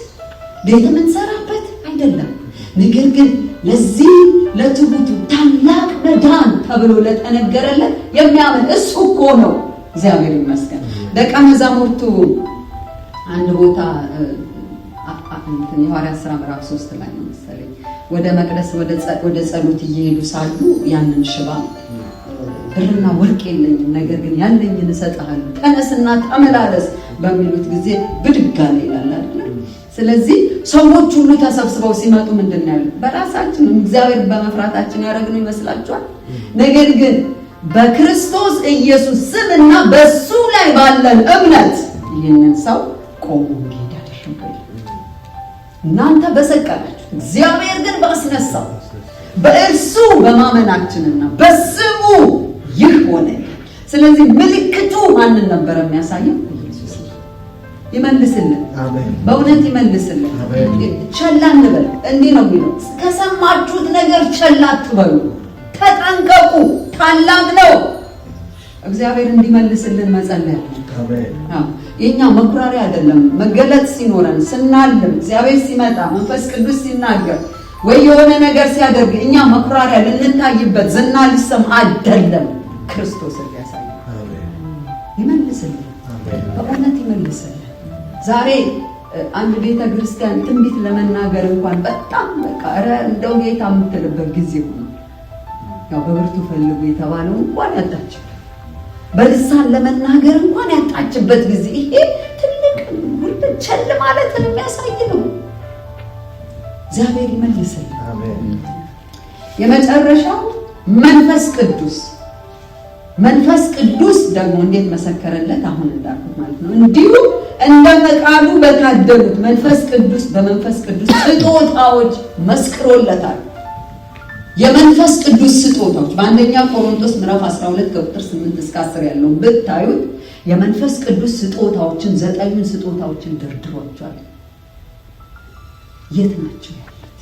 ቤት የምንሰራበት አይደለም። ነገር ግን ለዚህ ለትሁቱ ታላቅ መዳን ተብሎ ለተነገረለት የሚያምን እሱ እኮ ነው። እግዚአብሔር ይመስገን። ደቀ መዛሙርቱ አንድ ቦታ የሐዋርያት ሥራ ምዕራፍ 3 ላይ ነው መሰለኝ ወደ መቅደስ ወደ ጸሎት እየሄዱ ሳሉ ያንን ሽባ ብርና ወርቅ የለኝም፣ ነገር ግን ያለኝን እሰጥሃለሁ፣ ተነስና ተመላለስ በሚሉት ጊዜ ብድግ አለ ይላል አይደል? ስለዚህ ሰዎች ሁሉ ተሰብስበው ሲመጡ ምንድን ነው ያሉት? በራሳችን እግዚአብሔር በመፍራታችን ያደረግነው ይመስላችኋል? ነገር ግን በክርስቶስ ኢየሱስ ስምና በሱ ላይ ባለን እምነት ይህንን ሰው ቆሞ እንዲሄድ አደረገ። እናንተ በሰቀላችሁ እግዚአብሔር ግን ባስነሳው በእርሱ በማመናችንና በስሙ ይህ ሆነ። ስለዚህ ምልክቱ ማንን ነበር የሚያሳየው? ኢየሱስ ይመልስልን። አሜን። በእውነት ይመልስልን። ቸል አንበል። እንዲህ ነው የሚለው፣ ከሰማችሁት ነገር ቸል አትበሉ፣ ተጠንቀቁ፣ ታላቅ ነው። እግዚአብሔር እንዲመልስልን መጸለይ። አሜን። የኛ መኩራሪያ አይደለም። መገለጥ ሲኖረን ስናልም፣ እግዚአብሔር ሲመጣ፣ መንፈስ ቅዱስ ሲናገር ወይ የሆነ ነገር ሲያደርግ እኛ መኩራሪያ ልንታይበት ዝና ሊሰማ አይደለም። ክርስቶስ ያሳያል። ይመልስልን። በእውነት ይመልስልን። ዛሬ አንድ ቤተ ክርስቲያን ትንቢት ለመናገር እንኳን በጣም በቃ እንደው ጌታ የምትልበት ጊዜ ሆኖ ያው በብርቱ ፈልጉ የተባለው እንኳን ያጣችበት፣ በልሳን ለመናገር እንኳን ያጣችበት ጊዜ ይሄ ትልቅ ሁሉ ቸል ማለትን የሚያሳይ ነው። እግዚአብሔር ይመልስልን። አሜን። የመጨረሻው መንፈስ ቅዱስ። መንፈስ ቅዱስ ደግሞ እንዴት መሰከረለት? አሁን እንዳልኩት ማለት ነው። እንዲሁ እንደ ፈቃዱ በታደሉት መንፈስ ቅዱስ በመንፈስ ቅዱስ ስጦታዎች መስክሮለታል። የመንፈስ ቅዱስ ስጦታዎች በአንደኛ ቆሮንቶስ ምዕራፍ 12 ከቁጥር 8 እስከ 10 ያለውን ብታዩት የመንፈስ ቅዱስ ስጦታዎችን 9 ስጦታዎችን ደርድሯቸዋል። የት ናቸው ያሉት?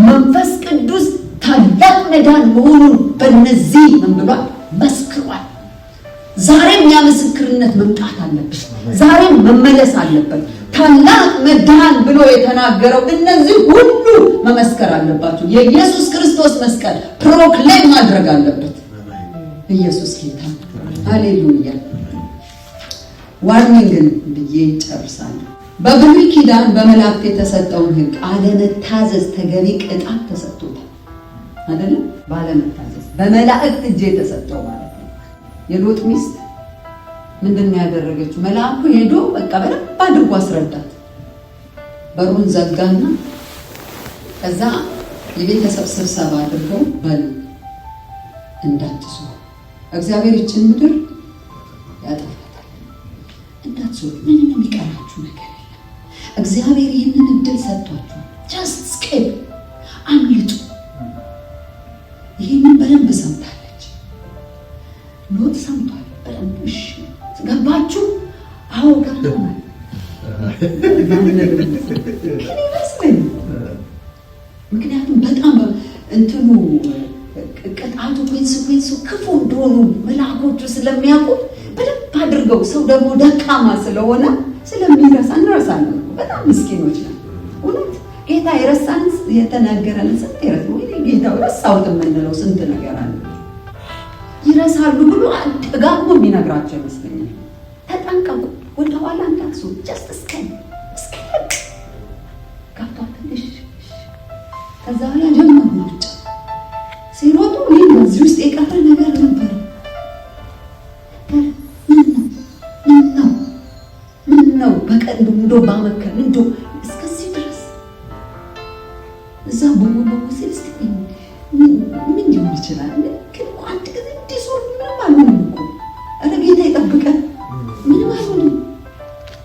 መንፈስ ቅዱስ ታላቅ መዳን መሆኑን በእነዚህ ምን ብሏል? መስክሯል። ዛሬም ያ ምስክርነት መምጣት አለበት። ዛሬም መመለስ አለበት። ታላቅ መዳን ብሎ የተናገረው እነዚህ ሁሉ መመስከር አለባቸው። የኢየሱስ ክርስቶስ መስቀል ፕሮክሌም ማድረግ አለበት። ኢየሱስ ጌታ። ሃሌሉያ። ዋርኒንግን ብዬ ጨርሳለሁ። በብሉይ ኪዳን በመላእክት የተሰጠውን ሕግ አለመታዘዝ ተገቢ ቅጣት ተሰጥቶታል አይደለም? ባለመታዘዝ በመላእክት እጅ የተሰጠው ማለት ነው። የሎጥ ሚስት ምንድነው ያደረገችው? መልአኩ ሄዶ በቃ በደንብ አድርጎ አስረዳት። በሩን ዘጋና ከዛ የቤተሰብ ስብሰባ አድርገው በሉ እንዳትዞሩ፣ እግዚአብሔር ይችን ምድር ያጠፋታል፣ እንዳትዞሩ፣ ምንም የሚቀራችሁ ነገር የለም፣ እግዚአብሔር ይህንን እድል ሰጥቷችሁ ጀስት ስኬፕ አምልጡ። ይህንን በደንብ ሰምታለች። ሎጥ ሰምቷል በደንብ። እሺ ገባችሁ? አዎ ገባናል። ምክንያቱም በጣም እንትኑ ቅጣቱ ኮንሲኩዌንሱ ክፉ እንደሆኑ መልአኮቹ ስለሚያውቁ በደንብ አድርገው፣ ሰው ደግሞ ደካማ ስለሆነ ስለሚረሳ እንረሳለን። በጣም ምስኪኖች ነው እውነት። ጌታ የረሳን የተናገረን ስንት ይረሳ ወይ ጌታ ረሳውት የምንለው ስንት ነገር አለ። ይረሳሉ ብሎ ደጋግሞ የሚነግራቸው ይመስለኛል። ተጠንቀቁ፣ ወደ ኋላ እንዳትሱ። ጀስት እስከን ጋባትልሽ ከዛ ላይ ጀመሩ ሩጫ። ሲሮጡ ይህ በዚህ ውስጥ የቀረ ነገር ነበር። ምን ነው በቀንዱ እንዶ ባመከን እንዶ እስከዚህ ድረስ እዛ በሙሉ ሲልስ ምን ሊሆን ይችላል? ግን አንድ ጊዜ እንዲዞር ምንም አልሆንም እኮ። ኧረ ጌታ ይጠብቀን። ምንም አይሆንም።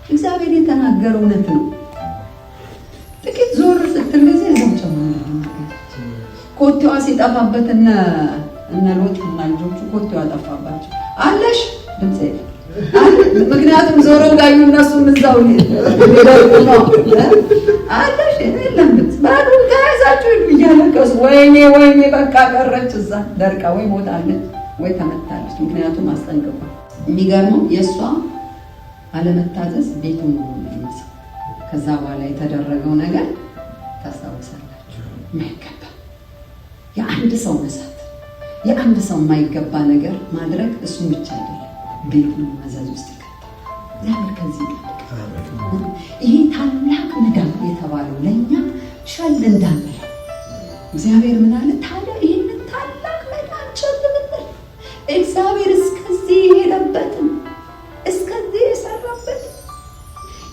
እግዚአብሔር የተናገረው እውነት ነው። ጥቂት ዞር ስትል ጊዜ እዛው ጨምሮ ኮቴዋ ሲጠፋበት እነ ሎጥ እና ልጆቹ ኮቴዋ ጠፋባቸው። አለሽ ድምፅ ምክንያቱም ዞሮ ጋዩ እነሱም እዛው ሊደርቁ ነው። አለሽ የለም ባሉ ጋዛችሁ እያለቀሱ ወይኔ በቃ ቀረች እዛ ደርቃ ወይ ሞታለች ወይ ተመታለች። ምክንያቱም አስጠንቅቋል። የሚገርመው የእሷ አለመታዘዝ ቤቱን ነው የሚመስለው። ከዛ በኋላ የተደረገው ነገር ታስታውሳላችሁ። የማይገባ የአንድ ሰው መሳት፣ የአንድ ሰው የማይገባ ነገር ማድረግ እሱን ብቻ አይደለም ቤቱን መዘዝ ውስጥ ይከታል። እግዚአብሔር ከዚህ ይጠብቃል። ይሄ ታላቅ መዳን የተባለው ለእኛ ቸል እንዳንል እግዚአብሔር ምን አለ ታዲያ? ይህንን ታላቅ መዳን ቸል ብንል እግዚአብሔር እስከዚህ የሄደበትን እስከዚህ የሰራበት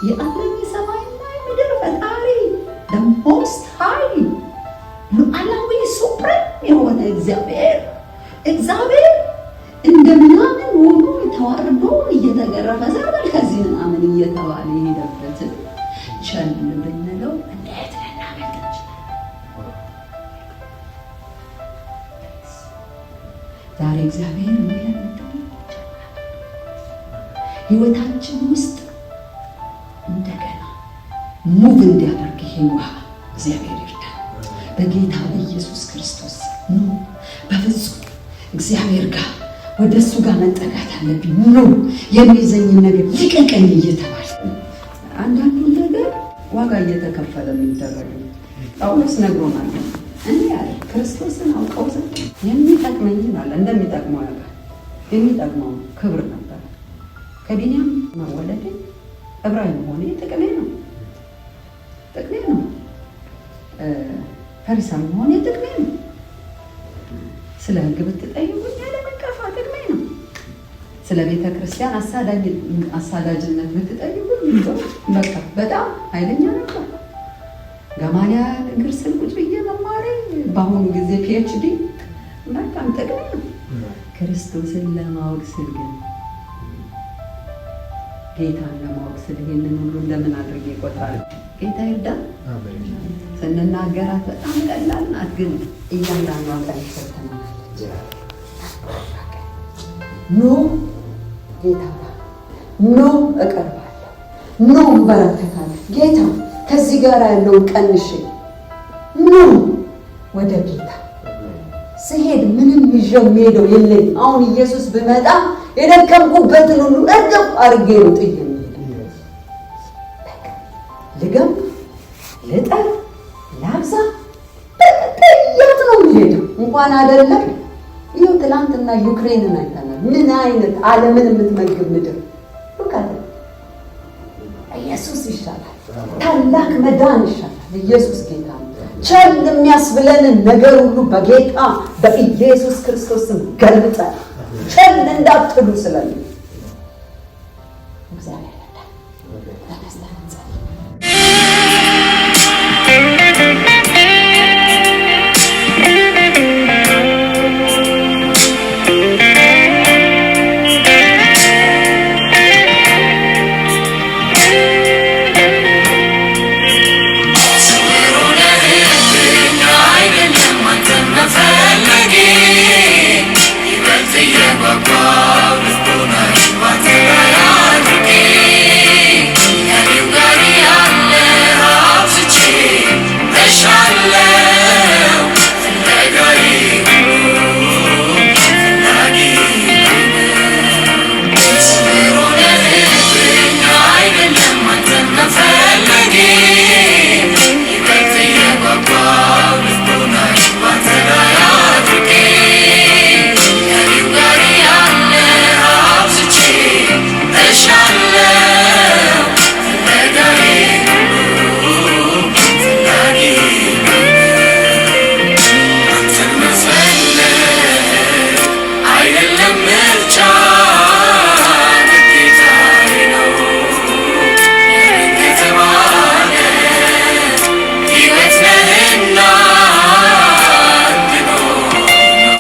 የዓለም የሰማይና የምድር ፈጣሪ the most high ሉዓላዊ ሱፕሬም የሆነ እግዚአብሔር እንደምናምን ሆኖ ተዋርዶ እየተገረፈ ዘርበል ከዚህ ምናምን እየተባለ የሄደበትን ቸል ብንለው እንዴት ልናመልጥ እንችላለን? ዛሬ እግዚአብሔር የሚለን ህይወታችን ውስጥ እንደገና ሙቭ እንዲያደርግ ይሄ ውሃ እግዚአብሔር ይርዳል። በጌታ በኢየሱስ ክርስቶስ ነው። በፍጹም እግዚአብሔር ጋር ወደ እሱ ጋር መጠጋት አለብኝ ነው የሚዘኝ ነገር ልቀቀኝ እየተባለ አንዳንዱ ነገር ዋጋ እየተከፈለ የሚደረግ ጳውሎስ ነግሮናል። እኔ ያለ ክርስቶስን አውቀው ዘንድ የሚጠቅመኝ አለ እንደሚጠቅመው ነገር የሚጠቅመው ክብር ነበር። ከቢንያም መወለዴ ዕብራዊ መሆኔ ጥቅሜ ነው። ፈሪሳዊ መሆኔ ጥቅሜ ነው። ስለ ሕግ ብትጠይቁኝ ያለ መቀፋ ጥቅሜ ነው። ስለ ቤተ ክርስቲያን አሳዳጅነት ብትጠይቁኝ በቃ በጣም ኃይለኛ ነበር። ገማልያል እግር ስር ቁጭ ብዬ መማሬ በአሁኑ ጊዜ PhD በጣም ጥቅሜ ነው። ክርስቶስን ለማወቅ ስል ግን ጌታን ለማወቅ ስል ይሄንን ሁሉ እንደምን አድርጌ እቆጥራለሁ። ጌታ ይርዳን። ስንናገራት በጣም ቀላል ናት፣ ግን እያንዳንዷ ቀን ይሰተናለች። ኖ ጌታ ኖ እቀርባለሁ፣ ኖ እበረከታለሁ። ጌታ ከዚህ ጋር ያለውን ቀንሽ ኖ ወደ ጌታ ስሄድ ምንም ይዤው የምሄደው የለኝም። አሁን ኢየሱስ ብመጣ የደከምኩበትን ሁሉ እርግፍ አድርጌ ነው ጥዬ የምሄደው። ልገም ልጠር ላብዛ በጥያት ነው የምሄደው። እንኳን አይደለም ይኸው ትናንትና ዩክሬንን አይተናል። ምን አይነት ዓለምን የምትመግብ ምድር ወቃለ ኢየሱስ ይሻላል። ታላቅ መዳን ይሻላል። ኢየሱስ ጌታ ነው። ቸል የሚያስብለንን ነገር ሁሉ በጌታ በኢየሱስ ክርስቶስ ገልብጠን ቸል እንዳትሉ ስለዚህ